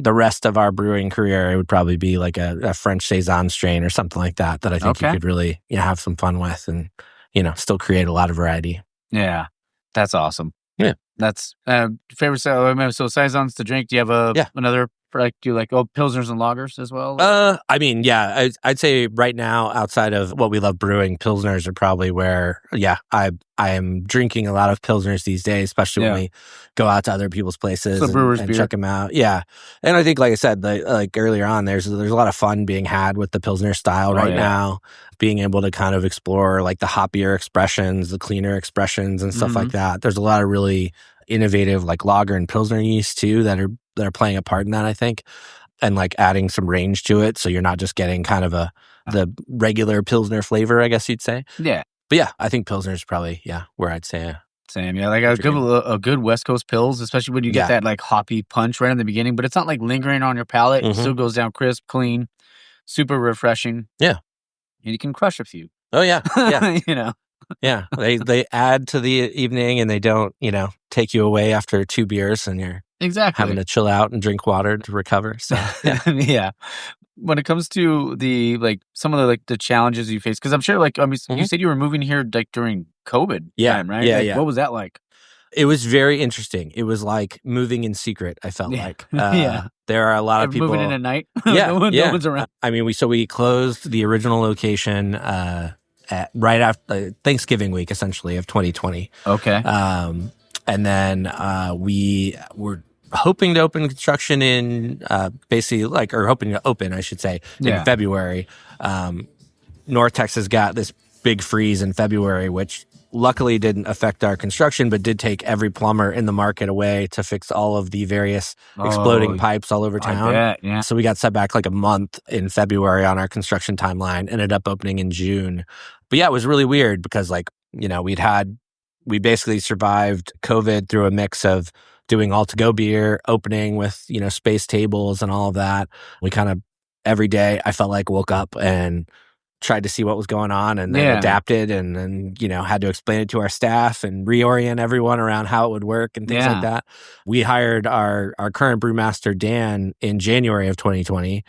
rest of our brewing career, it would probably be like a French saison strain or something like that I think you could really have some fun with, and still create a lot of variety. Yeah, that's awesome. Yeah, that's favorite style. So saisons to drink. Do you have another? Do you like pilsners and lagers as well? I mean, yeah, I'd say right now, outside of what we love brewing, pilsners are probably where I am drinking a lot of pilsners these days, especially when we go out to other people's places and check them out. Yeah, and I think, like I said, like earlier on, there's a lot of fun being had with the pilsner style now. Being able to kind of explore like the hoppier expressions, the cleaner expressions, and stuff like that. There's a lot of really innovative like lager and pilsner yeast too that are playing a part in that, I think, and like adding some range to it, so you're not just getting kind of the regular pilsner flavor, I guess you'd say. Yeah, but yeah, I think pilsner is probably where I'd say same. Yeah, like a good West Coast pills, especially when you get that like hoppy punch right in the beginning, but it's not like lingering on your palate. It still goes down crisp, clean, super refreshing. Yeah, and you can crush a few. Oh yeah, yeah. Yeah. They add to the evening and they don't, take you away after 2 beers and you're Exactly. having to chill out and drink water to recover. So, yeah. Yeah. When it comes to some of the challenges you face, because I'm sure you Mhm. said you were moving here during COVID Yeah. time, right? Yeah. Like, Yeah. what was that like? It was very interesting. It was like moving in secret, I felt Yeah. like. Yeah. There are a lot of Moving in people. at night. Yeah, No yeah. one's around. I mean, we closed the original location right after Thanksgiving week, essentially, of 2020. Okay. And then we were hoping to open construction in or hoping to open, I should say, in Yeah. February. North Texas got this big freeze in February, which luckily didn't affect our construction, but did take every plumber in the market away to fix all of the various exploding pipes all over town. I bet, yeah. So we got set back like a month in February on our construction timeline, ended up opening in June. But yeah, it was really weird because we basically survived COVID through a mix of doing all to go beer, opening with, space tables and all of that. We kind of every day I felt like woke up and tried to see what was going on and then adapted and then, had to explain it to our staff and reorient everyone around how it would work and things like that. We hired our current brewmaster, Dan, in January of 2020.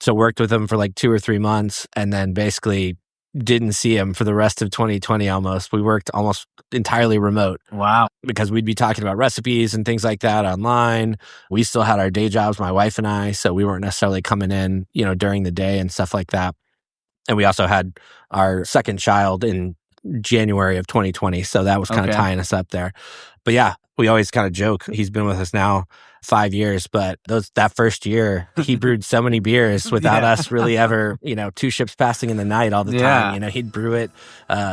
So worked with him for like 2 or 3 months and then basically didn't see him for the rest of 2020 almost. We worked almost entirely remote. Wow. Because we'd be talking about recipes and things like that online. We still had our day jobs, my wife and I, so we weren't necessarily coming in, during the day and stuff like that. And we also had our second child in January of 2020. So that was kind of tying us up there. But yeah, we always kind of joke. He's been with us now 5 years, but that first year, he brewed so many beers without us really ever, 2 ships passing in the night all the time. He'd brew it.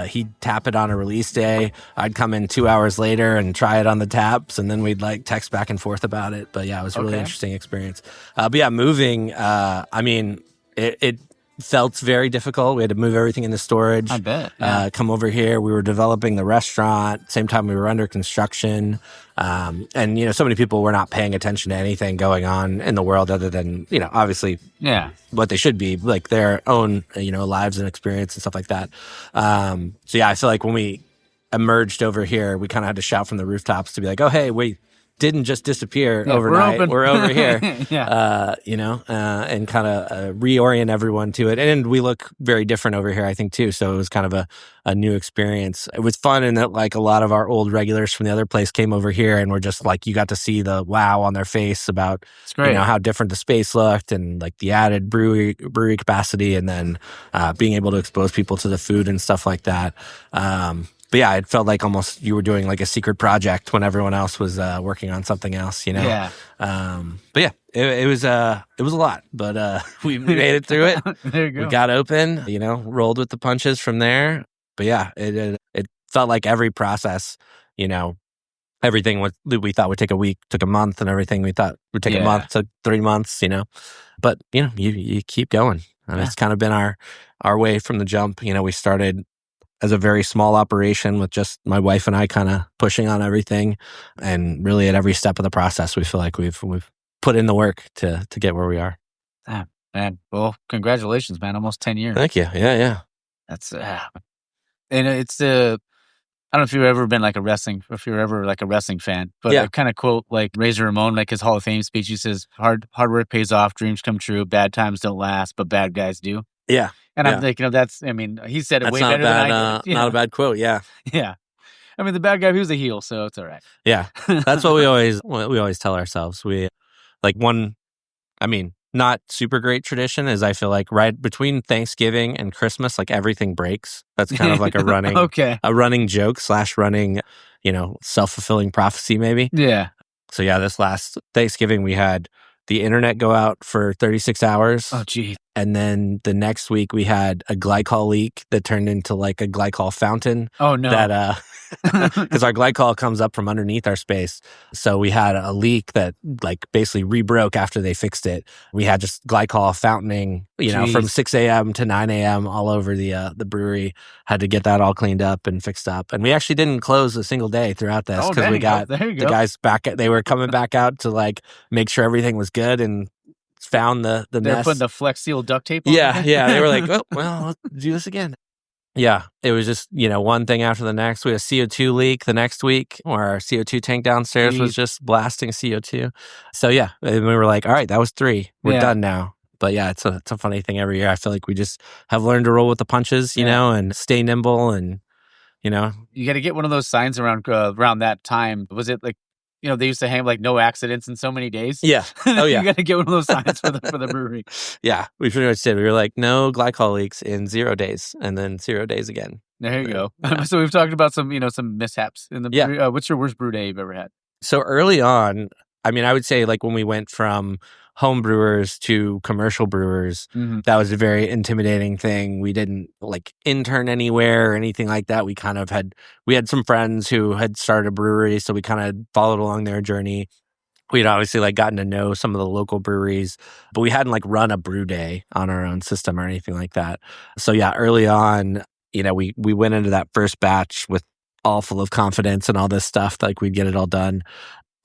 He'd tap it on a release day. I'd come in 2 hours later and try it on the taps. And then we'd text back and forth about it. But yeah, it was a really interesting experience. But yeah, moving, it felt very difficult. We had to move everything into storage. I bet. Come over here. We were developing the restaurant. Same time we were under construction. And, so many people were not paying attention to anything going on in the world other than, obviously what they should be, like their own, lives and experience and stuff like that. So yeah, I feel like when we emerged over here, we kind of had to shout from the rooftops to be like, oh, hey, wait. Didn't just disappear overnight. We're over here, and kind of reorient everyone to it. And we look very different over here, I think, too. So it was kind of a new experience. It was fun in that a lot of our old regulars from the other place came over here and were just you got to see the wow on their face about, how different the space looked and the added brewery capacity and then being able to expose people to the food and stuff like that. But yeah, it felt like almost you were doing a secret project when everyone else was working on something else, Yeah. But yeah, it was a lot, but we made it through it. There you go. We got open, rolled with the punches from there. But yeah, it felt like every process, everything we thought would take a week took a month, and everything we thought would take a month took 3 months. But you keep going, and it's kind of been our way from the jump. We started as a very small operation with just my wife and I kind of pushing on everything. And really at every step of the process, we feel like we've put in the work to get where we are. Ah, man. Well, congratulations, man. Almost 10 years. Thank you. Yeah. That's, and it's I don't know if you've ever been if you're ever a wrestling fan, but I kind of quote Razor Ramon, his Hall of Fame speech. He says, hard work pays off, dreams come true, bad times don't last, but bad guys do. Yeah. And I'm thinking, he said it that's way better than I did. Not a bad quote. Yeah. Yeah. I mean, the bad guy, he was a heel, so it's all right. Yeah. That's what we always tell ourselves. We not super great tradition is I feel right between Thanksgiving and Christmas, everything breaks. That's kind of a running, a running joke / running, self-fulfilling prophecy maybe. Yeah. So yeah, this last Thanksgiving we had the internet go out for 36 hours. Oh, geez. And then the next week we had a glycol leak that turned into a glycol fountain. Oh, no. That, because our glycol comes up from underneath our space. So we had a leak that basically rebroke after they fixed it. We had just glycol fountaining, from 6 a.m. to 9 a.m. all over the brewery. Had to get that all cleaned up and fixed up. And we actually didn't close a single day throughout this because we got the guys back. They were coming back out to make sure everything was good and found the They're mess. putting the Flex Seal duct tape on. Yeah. They were like, oh, well, let's do this again. Yeah, it was just, one thing after the next. We had a CO2 leak the next week where our CO2 tank downstairs was just blasting CO2. So yeah, and we were like, all right, that was 3. We're done now. But yeah, it's a funny thing every year. I feel like we just have learned to roll with the punches, and stay nimble and, You got to get one of those signs around that time. Was it like, they used to hang like no accidents in so many days? Yeah. Oh, yeah. You got to get one of those signs for the brewery. Yeah, we pretty much did. We were like, no glycol leaks in 0 days, and then 0 days again. There you go. So we've talked about some, some mishaps in the brewery. Yeah. What's your worst brew day you've ever had? So early on, I mean, I would say like when we went from home brewers to commercial brewers, that was a very intimidating thing. We didn't like intern anywhere or anything like that. We had some friends who had started a brewery, so we kind of followed along their journey. We'd obviously like gotten to know some of the local breweries, but we hadn't like run a brew day on our own system or anything like that. So yeah, early on, we went into that first batch with all full of confidence and all this stuff, like we'd get it all done.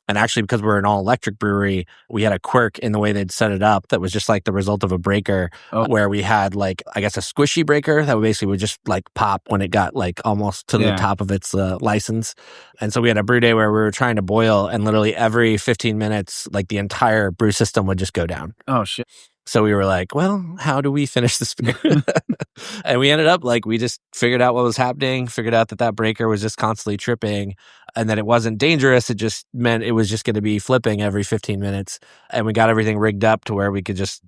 And actually, because we're an all-electric brewery, we had a quirk in the way they'd set it up that was just like the result of a breaker where we had like, I guess, a squishy breaker that basically would just like pop when it got like almost to the top of its license. And so we had a brew day where we were trying to boil and literally every 15 minutes, like the entire brew system would just go down. Oh, shit. So we were like, well, how do we finish this beer? And we ended up like, we just figured out what was happening, figured out that breaker was just constantly tripping and that it wasn't dangerous. It just meant it was just going to be flipping every 15 minutes. And we got everything rigged up to where we could just,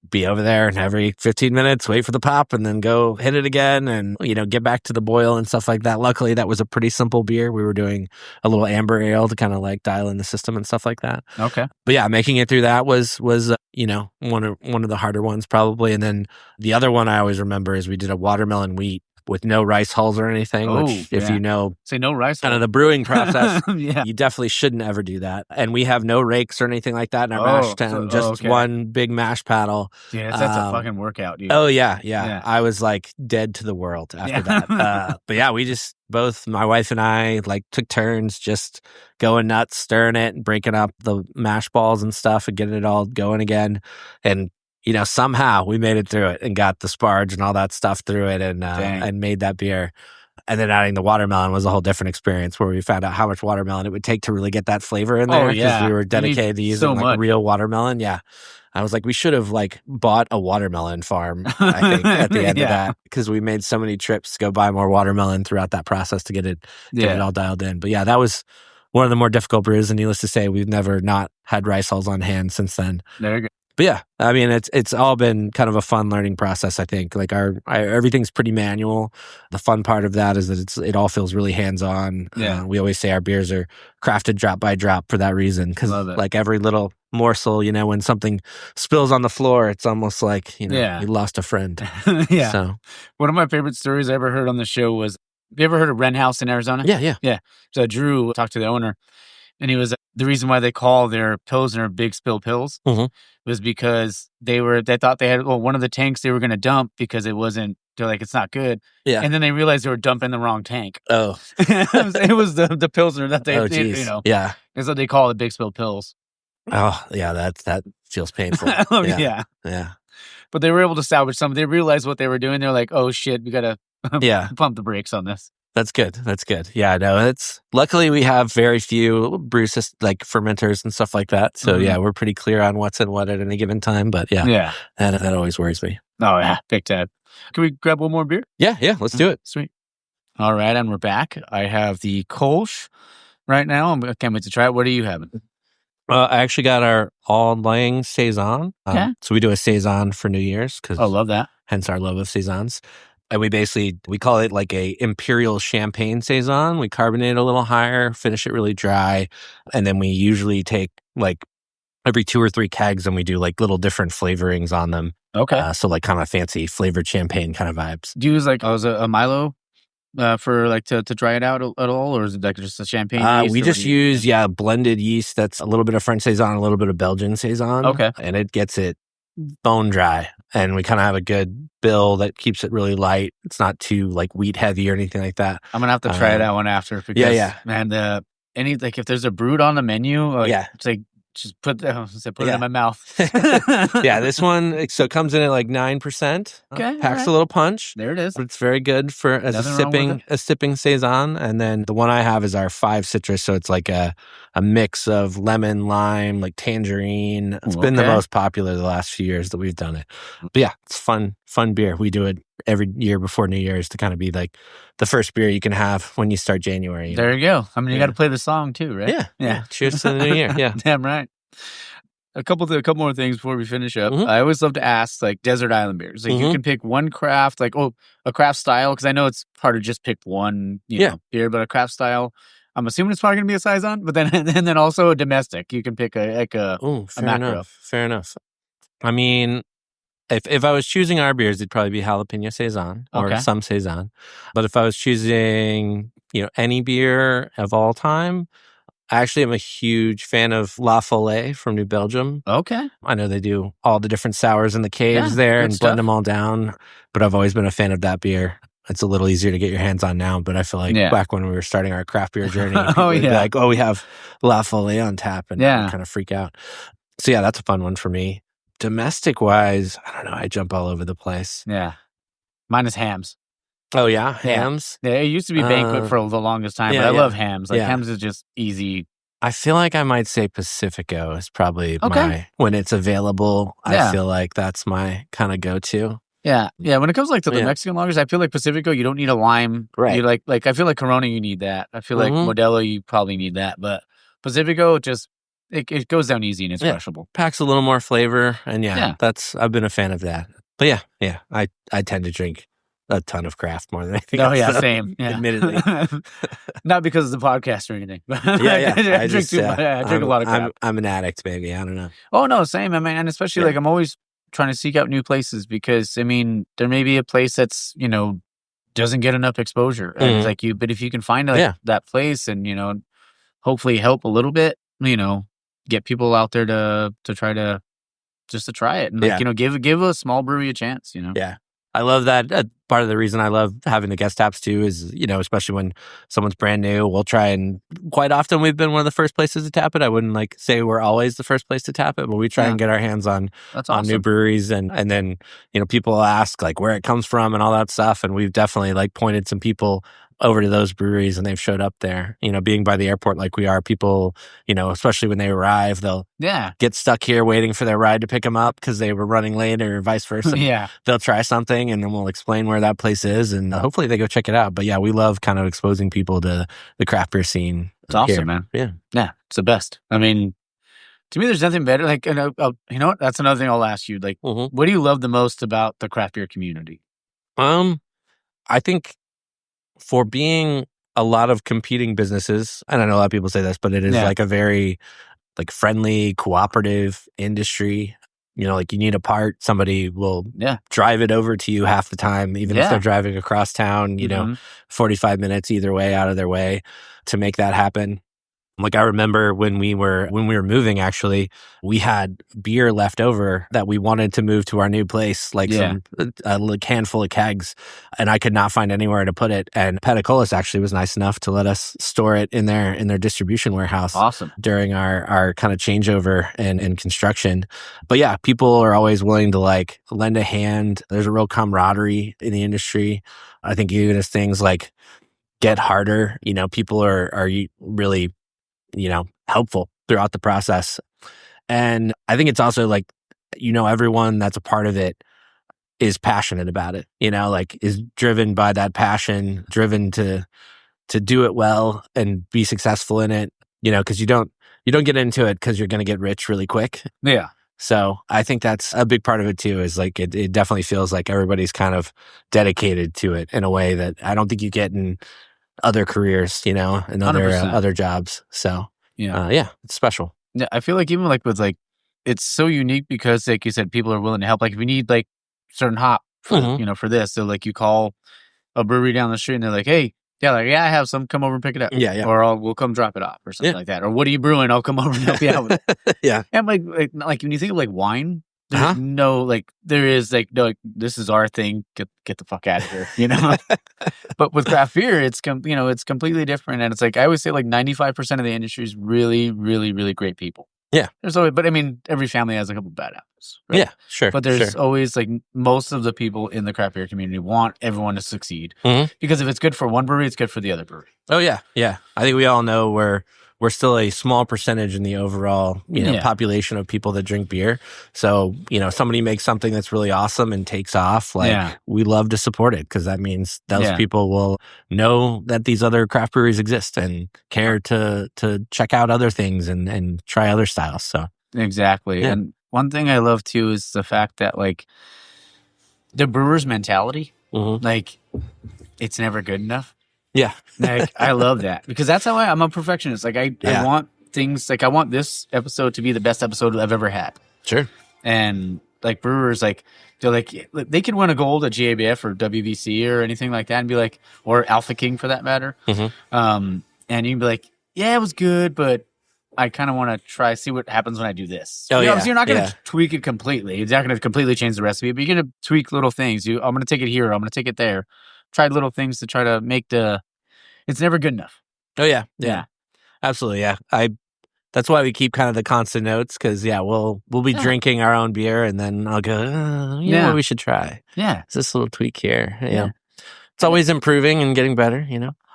be over there and every 15 minutes, wait for the pop and then go hit it again and, get back to the boil and stuff like that. Luckily, that was a pretty simple beer. We were doing a little amber ale to kind of like dial in the system and stuff like that. Okay. But yeah, making it through that was one of the harder ones probably. And then the other one I always remember is we did a watermelon wheat with no rice hulls or anything, which if say no rice kind of the brewing process, you definitely shouldn't ever do that. And we have no rakes or anything like that in our mash tun, just one big mash paddle. Yeah, that's a fucking workout, dude. Oh yeah. I was like dead to the world after that. But yeah, we just both, my wife and I, like took turns just going nuts, stirring it and breaking up the mash balls and stuff and getting it all going again. And somehow we made it through it and got the sparge and all that stuff through it and made that beer. And then adding the watermelon was a whole different experience where we found out how much watermelon it would take to really get that flavor in there because we were dedicated to using like real watermelon. Yeah. I was like, we should have like bought a watermelon farm, I think, at the end of that because we made so many trips to go buy more watermelon throughout that process to get it all dialed in. But yeah, that was one of the more difficult brews. And needless to say, we've never not had rice hulls on hand since then. There you go. But yeah, I mean, it's all been kind of a fun learning process, I think. Like everything's pretty manual. The fun part of that is that it all feels really hands-on. Yeah. We always say our beers are crafted drop by drop for that reason. Because like every little morsel, when something spills on the floor, it's almost like, you lost a friend. Yeah. So one of my favorite stories I ever heard on the show was, have you ever heard of Wren House in Arizona? Yeah. So Drew talked to the owner. And he was the reason why they call their Pilsner Big Spill Pills was because they thought they had one of the tanks they were going to dump because it wasn't. They're like, it's not good. Yeah. And then they realized they were dumping the wrong tank. Oh, it was the Pilsner that they Yeah. And so they call it Big Spill Pills. Oh yeah, that feels painful. Yeah. Yeah. But they were able to salvage some. They realized what they were doing. They're like, oh shit, we got to pump the brakes on this. That's good. Yeah, no, luckily we have very few brew like fermenters and stuff like that. So we're pretty clear on what's in what at any given time. But that always worries me. Oh yeah, big time. Can we grab one more beer? Yeah, let's do it. Sweet. All right, and we're back. I have the Kolsch right now. I can't wait to try it. What are you having? I actually got our Auld Lang Saison. Okay. So we do a Saison for New Year's. I love that. Hence our love of Saisons. And we call it like a imperial champagne Saison. We carbonate it a little higher, finish it really dry. And then we usually take like every 2 or 3 kegs and we do like little different flavorings on them. Okay. So like kind of fancy flavored champagne kind of vibes. Do you use like a Milo for like to dry it out at all? Or is it like just a champagne yeast? We just use, blended yeast. That's a little bit of French Saison, a little bit of Belgian Saison. Okay. And it gets it bone dry. And we kind of have a good bill that keeps it really light. It's not too like wheat heavy or anything like that. I'm gonna have to try that one after. Because, yeah. Man, if there's a brewed on the menu, it's like Just put it Yeah. in my mouth. Yeah, this one it comes in at like 9%. Okay, Packs alright. a little punch. There it is. But it's very good for as Nothing wrong with a sipping saison. And then the one I have is our 5 citrus, so it's like a mix of lemon, lime, like tangerine. It's been the Okay. most popular the last few years that we've done it. But yeah, it's fun beer. We do it every year before New Year's to kind of be like the first beer you can have when you start January. There you go. I mean, you Yeah. got to play the song too, right? Yeah. Cheers to the new year. Yeah. Damn right. A couple more things before we finish up. Mhm. I always love to ask, like, desert island beers. Like, you Mhm. can pick one craft, like, a craft style, because I know it's hard to just pick one, Yeah. beer, but a craft style. I'm assuming it's probably going to be a saison, but then and then also a domestic. You can pick a Oh, fair macro. enough. Fair enough. I mean, if I was choosing our beers, it'd probably be jalapeno saison or Okay. some saison. But if I was choosing, any beer of all time, I actually am a huge fan of La Follette from New Belgium. Okay. I know they do all the different sours in the caves Yeah, there good and stuff. blend them all down. But I've always been a fan of that beer. It's a little easier to get your hands on now, but I feel like back when we were starting our craft beer journey, people would be like, "Oh, we have La Follette on tap," and kind of freak out. So yeah, that's a fun one for me. Domestic wise, I don't know. I jump all over the place. Yeah. Mine is hams. Oh yeah, hams. Yeah, it used to be Banquet for the longest time, but I love hams. Like hams is just easy. I feel like I might say Pacifico is probably when it's available. I feel like that's my kind of go-to. Yeah. When it comes to the Mexican lagers, I feel like Pacifico, you don't need a lime. Right. You like I feel like Corona, you need that. I feel like Modelo, you probably need that. But Pacifico, just it goes down easy and it's crushable. Packs a little more flavor, and I've been a fan of that. But I tend to drink a ton of craft more than anything else. Oh yeah, same. Yeah. Admittedly. Not because of the podcast or anything. But I drink too much. I drink a lot of crap. I'm an addict, baby. I don't know. Oh no, same. I mean, and especially I'm always trying to seek out new places because I mean, there may be a place that's doesn't get enough exposure. And it's but if you can find that place and hopefully help a little bit, get people out there to try to try it and give a small brewery a chance. Yeah. I love that. Part of the reason I love having the guest taps too is, especially when someone's brand new, we'll try and quite often we've been one of the first places to tap it. I wouldn't say we're always the first place to tap it, but we try and get our hands on new breweries and then, people ask where it comes from and all that stuff. And we've definitely pointed some people over to those breweries and they've showed up there, being by the airport like we are, people, especially when they arrive, they'll get stuck here waiting for their ride to pick them up because they were running late or vice versa. They'll try something and then we'll explain where that place is and hopefully they go check it out. But yeah, we love kind of exposing people to the craft beer scene. It's awesome, man. Yeah, it's the best. I mean, to me, there's nothing better. You know what? That's another thing I'll ask you. What do you love the most about the craft beer community? I think for being a lot of competing businesses, and I know a lot of people say this, but it is a very friendly, cooperative industry. You need a part, somebody will drive it over to you half the time, even if they're driving across town, 45 minutes either way out of their way to make that happen. I remember when we were moving, actually, we had beer left over that we wanted to move to our new place, from a handful of kegs, and I could not find anywhere to put it. And Petacolis actually was nice enough to let us store it in their distribution warehouse. Awesome. During our kind of changeover and construction. But yeah, people are always willing to lend a hand. There's a real camaraderie in the industry. I think even as things get harder, people are really helpful throughout the process. And I think it's also everyone that's a part of it is passionate about it, is driven by that passion, driven to do it well and be successful in it, because you don't get into it because you're going to get rich really quick. Yeah. So I think that's a big part of it too, is it definitely feels like everybody's kind of dedicated to it in a way that I don't think you get in other careers, and other jobs. So it's special. Yeah, I feel even with it's so unique because you said, people are willing to help. If you need certain hop for for this, so you call a brewery down the street and they're like, hey, I have some, come over and pick it up. Yeah. Or we'll come drop it off or something like that. Or what are you brewing? I'll come over and help you out with it. Yeah. And when you think of wine, there's no there is no this is our thing. Get the fuck out of here, But with craft beer, it's it's completely different, and it's I always say 95% of the industry is really, really, really great people. Yeah. There's always, but I mean, every family has a couple bad apples, right? Yeah, sure. But there's sure. always like most of the people in the craft beer community want everyone to succeed Mhm. because if it's good for one brewery, it's good for the other brewery. Oh yeah, yeah. I think we all know we're still a small percentage in the overall, Yeah. population of people that drink beer. So, somebody makes something that's really awesome and takes off, like Yeah. we love to support it because that means those Yeah. people will know that these other craft breweries exist and care to check out other things and try other styles. So Exactly. Yeah. And one thing I love too is the fact that like the brewer's mentality, Mhm. like it's never good enough. Yeah. Like I love that because that's how I'm a perfectionist. Like I Yeah. want things like I want this episode to be the best episode I've ever had. Sure. And like brewers, like they're like they could win a gold at GABF or WBC or anything like that, and be like, or Alpha King for that matter. Mhm. And you can be like, yeah, it was good, but I kind of want to see what happens when I do this. Oh, yeah. Obviously you're not going to Yeah. tweak it completely. It's not going to completely change the recipe, but you're going to tweak little things. I'm going to take it here. I'm going to take it there. Try little things to try to make it's never good enough. Oh yeah. Yeah. Yeah. Absolutely. Yeah. That's why we keep kind of the constant notes because we'll be drinking our own beer and then I'll go, you know what we should try? Yeah. It's this little tweak here. Yeah. It's always improving and getting better,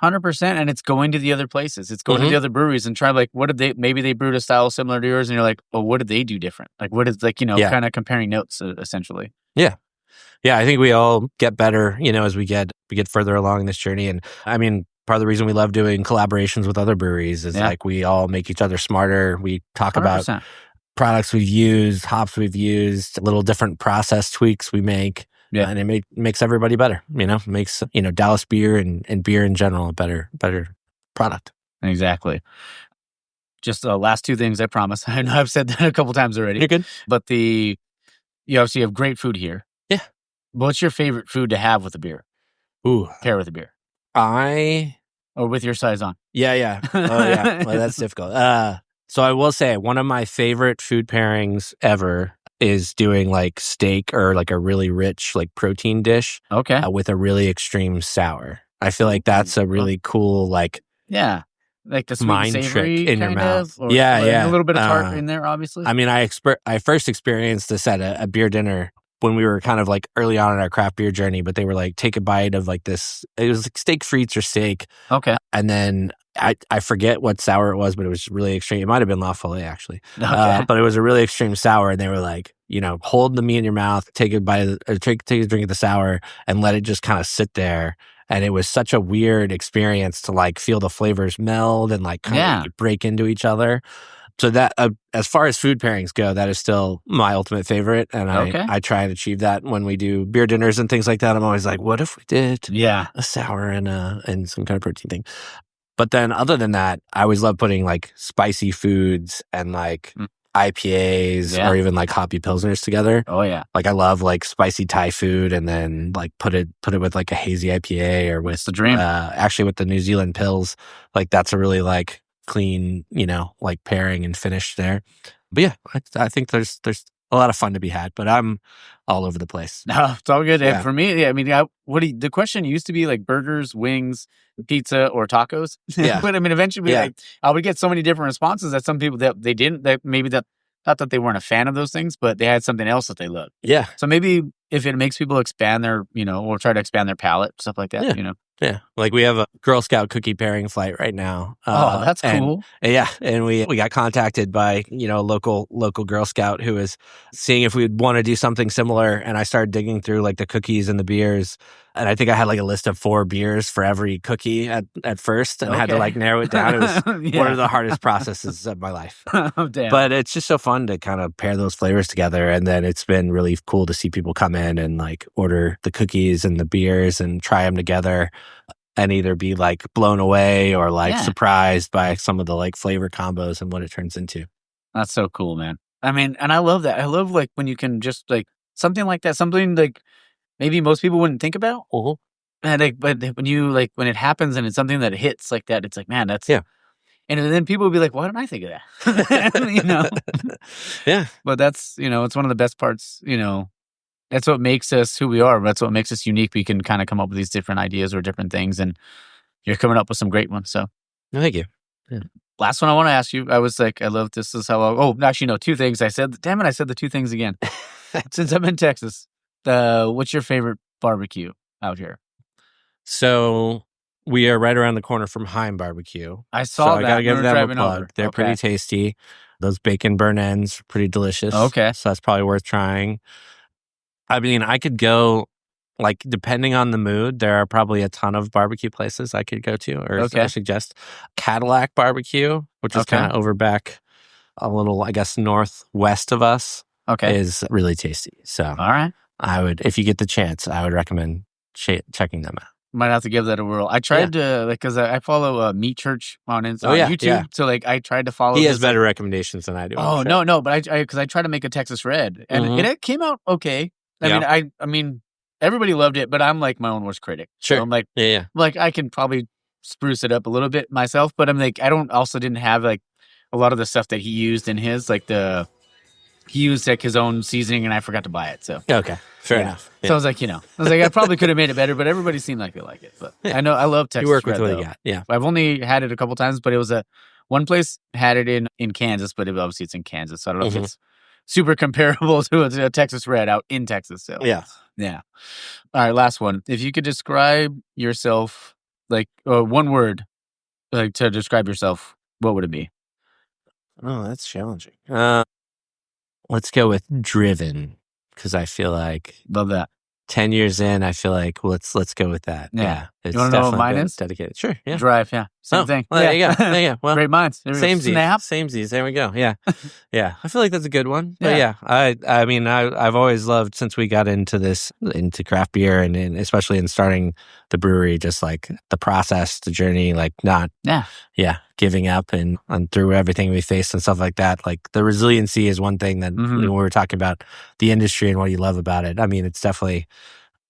100%. And it's going to the other places. It's going to the other breweries and try like, maybe they brewed a style similar to yours and you're like, well, what did they do different? Like what is kind of comparing notes essentially. Yeah. Yeah. I think we all get better, as we get further along this journey. And I mean, part of the reason we love doing collaborations with other breweries is like we all make each other smarter. We talk 100%. about products we've used, hops we've used, little different process tweaks we make. Yeah. And it makes everybody better, makes, Dallas beer and beer in general a better product. Exactly. Just the last two things, I promise. I know I've said that a couple times already. You're good. But you obviously have great food here. Yeah. What's your favorite food to have with a beer? Ooh. Pair with a beer. Or with your size on. Yeah. Oh, yeah. Well, that's difficult. So I will say one of my favorite food pairings ever is doing like steak or like a really rich like protein dish. Okay. With a really extreme sour. I feel like that's a really cool like like the sweet mind and savory trick in your kind mouth. of, or Yeah. a little bit of tart in there, obviously. I mean, I first experienced this at a beer dinner when we were kind of like early on in our craft beer journey, but they were like, take a bite of like this. It was like steak frites or steak. Okay. And then I forget what sour it was, but it was really extreme. It might have been La Follet actually. Okay. But it was a really extreme sour. And they were like, hold the meat in your mouth, take a bite, or take a drink of the sour and let it just kind of sit there. And it was such a weird experience to like feel the flavors meld and like kind of break into each other. So that, as far as food pairings go, that is still my ultimate favorite. And I try and achieve that when we do beer dinners and things like that. I'm always like, what if we did a sour and some kind of protein thing? But then other than that, I always love putting like spicy foods and like IPAs or even like hoppy pilsners together. Oh yeah. Like I love like spicy Thai food and then like put it with like a hazy IPA or with the dream. Actually with the New Zealand pills. Like that's a really like clean, like pairing and finish there. But yeah, I think there's a lot of fun to be had, but I'm all over the place. No, it's all good. Yeah. For me, I mean, the question used to be like burgers, wings, pizza, or tacos. Yeah. But I mean, eventually, I would get so many different responses that some people that they didn't, that maybe that not that they weren't a fan of those things, but they had something else that they loved. Yeah. So maybe if it makes people expand their, or try to expand their palate, stuff like that, Yeah. Like we have a Girl Scout cookie pairing flight right now. Oh, that's cool. Yeah. And we got contacted by, a local Girl Scout who was seeing if we'd want to do something similar. And I started digging through like the cookies and the beers. And I think I had like a list of 4 beers for every cookie at first. And I had to like narrow it down. It was one of the hardest processes of my life. Oh, damn. But it's just so fun to kind of pair those flavors together. And then it's been really cool to see people come in and like order the cookies and the beers and try them together and either be like blown away or like surprised by some of the like flavor combos and what it turns into. That's so cool, man. I mean, and I love that. I love like when you can just like something like that, something like maybe most people wouldn't think about. And like, but when it happens and it's something that hits like that, it's like, man, that's And then people will be like, why didn't I think of that? Yeah. But that's, it's one of the best parts, that's what makes us who we are. That's what makes us unique. We can kind of come up with these different ideas or different things. And you're coming up with some great ones. So thank you. Yeah. last one I want to ask you. I was like, I love this. Is how. Actually, no. Two things. I said. Damn it! I said the two things again. Since I'm in Texas, what's your favorite barbecue out here? So we are right around the corner from Heim Barbecue. I saw that. I gotta give them a plug. Over. They're pretty tasty. Those bacon burn ends, pretty delicious. Okay. So that's probably worth trying. I mean, I could go, like, depending on the mood, there are probably a ton of barbecue places I could go to, or I suggest Cadillac Barbecue, which is kind of over back a little, I guess, northwest of us. Okay. Is really tasty. So all right. I would, if you get the chance, I would recommend checking them out. Might have to give that a whirl. I tried to, like, because I follow Meat Church on YouTube. Yeah. So, like, I tried to follow. He has better recommendations than I do. Oh, no. But because I tried to make a Texas Red, and it came out okay. I mean, everybody loved it, but I'm like my own worst critic. Sure. So I'm like, like, I can probably spruce it up a little bit myself, but I'm like, didn't have, like, a lot of the stuff that he used in his, like, he used, like, his own seasoning, and I forgot to buy it. So okay, fair enough. Yeah. So I was like, I probably could have made it better, but everybody seemed like they like it. But I know I love Texas. You work Red, with what you got. Yeah, I've only had it a couple times, but it was one place had it in Kansas, but obviously it's in Kansas, so I don't know if it's super comparable to a Texas Red out in Texas. So yeah. All right, last one. If you could describe yourself, like, one word, like, to describe yourself, what would it be? Oh, that's challenging. Let's go with driven, because I feel like love that. 10 years in, I feel like let's go with that. Yeah. You want to know what mine is? Dedicated. Sure. Yeah. Drive. Yeah. Same thing. Well, there you go. There you go. Well, great minds. Samesies. There we go. Yeah. Yeah. I feel like that's a good one. But I mean, I've always loved, since we got into craft beer and especially in starting the brewery, just like the process, the journey, like not giving up and through everything we faced and stuff like that. Like the resiliency is one thing that when we were talking about the industry and what you love about it. I mean, it's definitely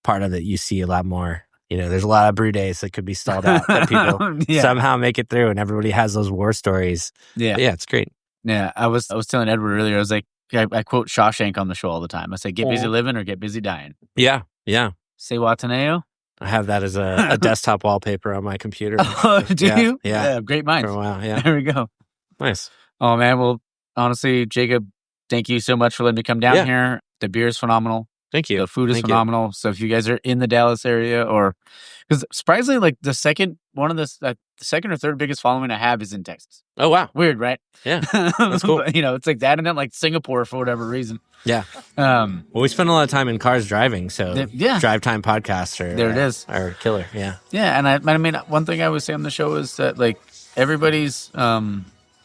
part of it. You see a lot more. There's a lot of brew days that could be stalled out that people somehow make it through, and everybody has those war stories. Yeah, it's great. Yeah, I was telling Edward earlier. I was like, I quote Shawshank on the show all the time. I say, "Get busy living or get busy dying." Yeah. Say Wataneo. I have that as a desktop wallpaper on my computer. Oh, do you? Yeah. Great minds. For a while. Yeah. There we go. Nice. Oh man. Well, honestly, Jacob, thank you so much for letting me come down here. The beer is phenomenal. Thank you. The food is phenomenal. So if you guys are in the Dallas area, or because surprisingly, like the second or third biggest following I have is in Texas. Oh wow, weird, right? Yeah, that's cool. It's like that, and then like Singapore for whatever reason. Yeah. Well, we spend a lot of time in cars driving, so drive time podcasts are killer. Yeah. Yeah, and I mean, one thing I would say on the show is that like everybody's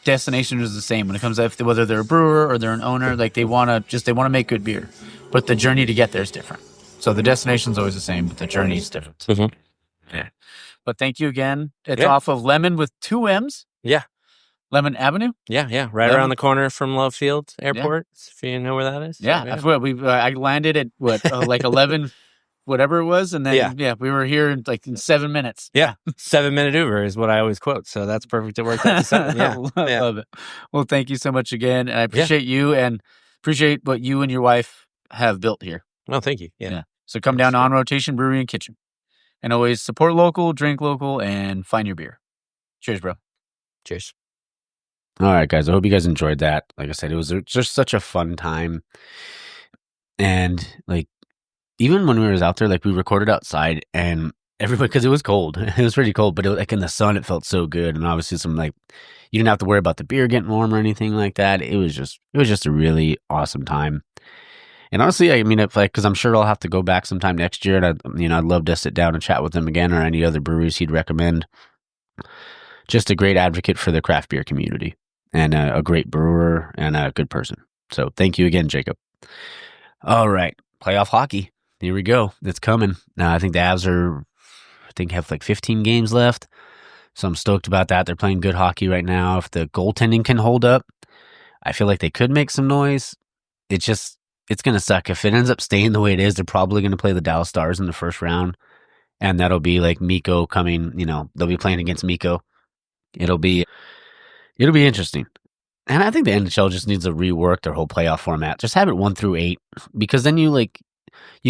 destination is the same when it comes to whether they're a brewer or they're an owner. Like they want to make good beer, but the journey to get there is different. So the destination's always the same, but the journey is different. Mm-hmm. Yeah. But thank you again. It's off of Lemon with 2 M's. Yeah. Lemon Avenue. Yeah. Right around the corner from Love Field Airport. If you know where that is. Yeah. I landed at like 11, whatever it was, and then we were here in 7 minutes. Yeah. 7-minute Uber is what I always quote. So that's perfect. It worked out to 7. Yeah. I love it. Well, thank you so much again, and I appreciate you and appreciate what you and your wife have built here. Oh, thank you. Yeah. So come down to On Rotation Brewery and Kitchen. And always support local, drink local, and find your beer. Cheers, bro. Cheers. All right, guys. I hope you guys enjoyed that. Like I said, it was just such a fun time. And like, even when we were out there, like we recorded outside and everybody, because it was cold. It was pretty cold, but like in the sun, it felt so good. And obviously you didn't have to worry about the beer getting warm or anything like that. It was just a really awesome time. And honestly, I mean, because I'm sure I'll have to go back sometime next year, and I'd love to sit down and chat with him again, or any other breweries he'd recommend. Just a great advocate for the craft beer community, and a great brewer and a good person. So thank you again, Jacob. All right, playoff hockey. Here we go. It's coming. I think the Avs have like 15 games left, so I'm stoked about that. They're playing good hockey right now. If the goaltending can hold up, I feel like they could make some noise. It's going to suck. If it ends up staying the way it is, they're probably going to play the Dallas Stars in the first round. And that'll be like Mikko coming, they'll be playing against Mikko. It'll be interesting. And I think the NHL just needs to rework their whole playoff format. Just have it 1 through 8, because then you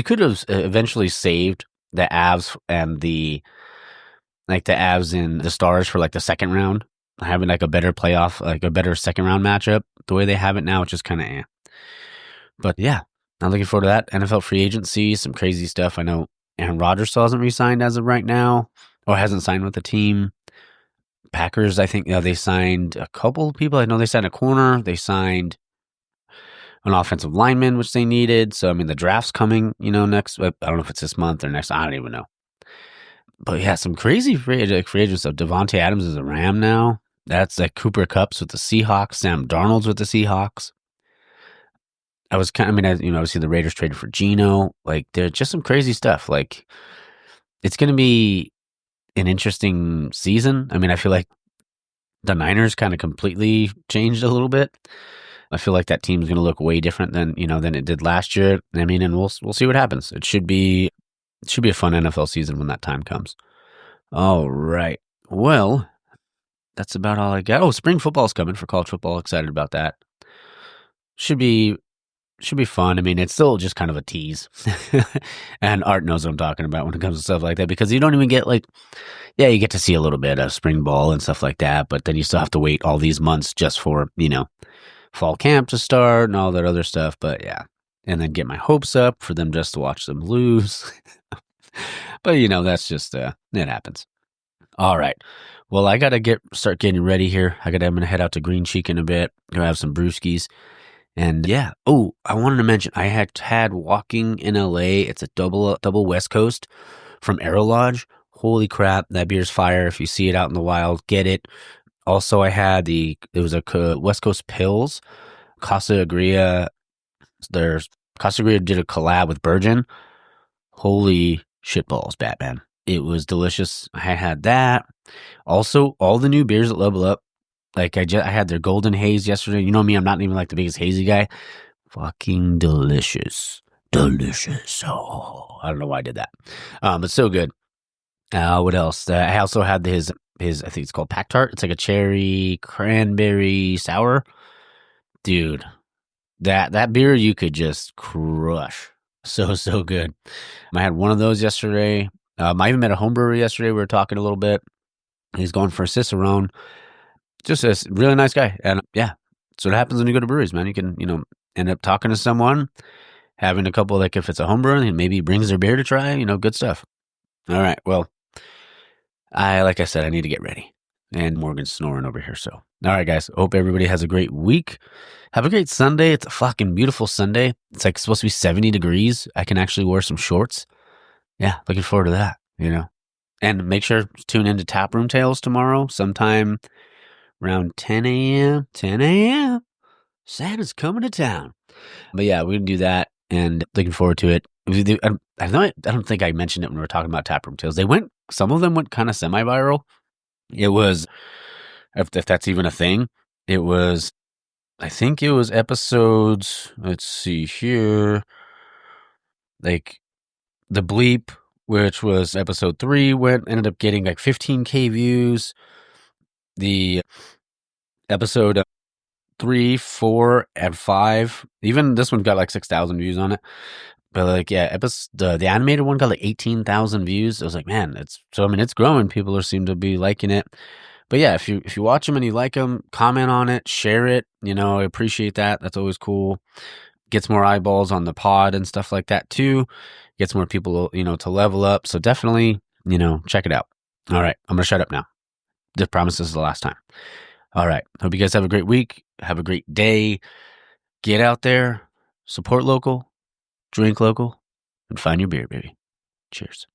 could have eventually saved the Avs and the Avs and the Stars for like the second round. having like a better playoff, like a better second round matchup. The way they have it now, it's just kind of eh. But yeah, I'm looking forward to that. NFL free agency, some crazy stuff. I know Aaron Rodgers still hasn't re-signed as of right now, or hasn't signed with the team. Packers, I think, they signed a couple of people. I know they signed a corner. They signed an offensive lineman, which they needed. So, I mean, the draft's coming, next. I don't know if it's this month or next. I don't even know. But yeah, some crazy free agent stuff. Devontae Adams is a Ram now. That's like Cooper Kupp's with the Seahawks. Sam Darnold's with the Seahawks. Obviously the Raiders traded for Geno. Like, there's just some crazy stuff. Like, it's going to be an interesting season. I mean, I feel like the Niners kind of completely changed a little bit. I feel like that team's going to look way different than it did last year. I mean, and we'll see what happens. It should be a fun NFL season when that time comes. All right. Well, that's about all I got. Oh, spring football's coming for college football. Excited about that. Should be fun. I mean, it's still just kind of a tease. And Art knows what I'm talking about when it comes to stuff like that, because you don't even get you get to see a little bit of spring ball and stuff like that, but then you still have to wait all these months just for, fall camp to start and all that other stuff. But yeah, and then get my hopes up for them just to watch them lose. But that's just, it happens. All right. Well, I got to start getting ready here. I'm going to head out to Green Cheek in a bit, go have some brewskis. And yeah. Oh, I wanted to mention, I had walking in LA. It's a double West Coast from Aero Lodge. Holy crap. That beer's fire. If you see it out in the wild, get it. Also, I had it was a West Coast Pills. Casa Agria did a collab with Virgin. Holy shitballs, Batman. It was delicious. I had that. Also, all the new beers at Level Up. Like, I had their Golden Haze yesterday. You know me, I'm not even like the biggest hazy guy. Fucking delicious. Delicious. Oh, I don't know why I did that. But so good. What else? I also had his, I think it's called Pack Tart. It's like a cherry cranberry sour. Dude, that beer you could just crush. So good. I had one of those yesterday. I even met a home brewery yesterday. We were talking a little bit. He's going for a Cicerone. Just a really nice guy. And yeah, so what happens when you go to breweries, man. You can, end up talking to someone, having a couple, like if it's a home brewer, and maybe brings their beer to try, good stuff. All right. Well, like I said, I need to get ready. And Morgan's snoring over here. So, all right, guys. Hope everybody has a great week. Have a great Sunday. It's a fucking beautiful Sunday. It's like supposed to be 70 degrees. I can actually wear some shorts. Yeah, looking forward to that, And make sure to tune into Taproom Tales tomorrow, sometime around 10 a.m. 10 a.m. Santa's coming to town. But yeah, we're going to do that, and looking forward to it. I don't think I mentioned it when we were talking about Taproom Tales. Some of them went kind of semi-viral. It was, if that's even a thing, I think it was episodes, let's see here, like the Bleep, which was episode 3, ended up getting like 15K views. The episode 3, 4, and 5, even this one got like 6,000 views on it. But like, yeah, the animated one got like 18,000 views. I was like, man, it's growing. People seem to be liking it. But yeah, if you watch them and you like them, comment on it, share it. I appreciate that. That's always cool. Gets more eyeballs on the pod and stuff like that too. Gets more people, to level up. So definitely, check it out. All right, I'm gonna shut up now. This promise is the last time. All right. Hope you guys have a great week. Have a great day. Get out there, support local, drink local, and find your beer, baby. Cheers.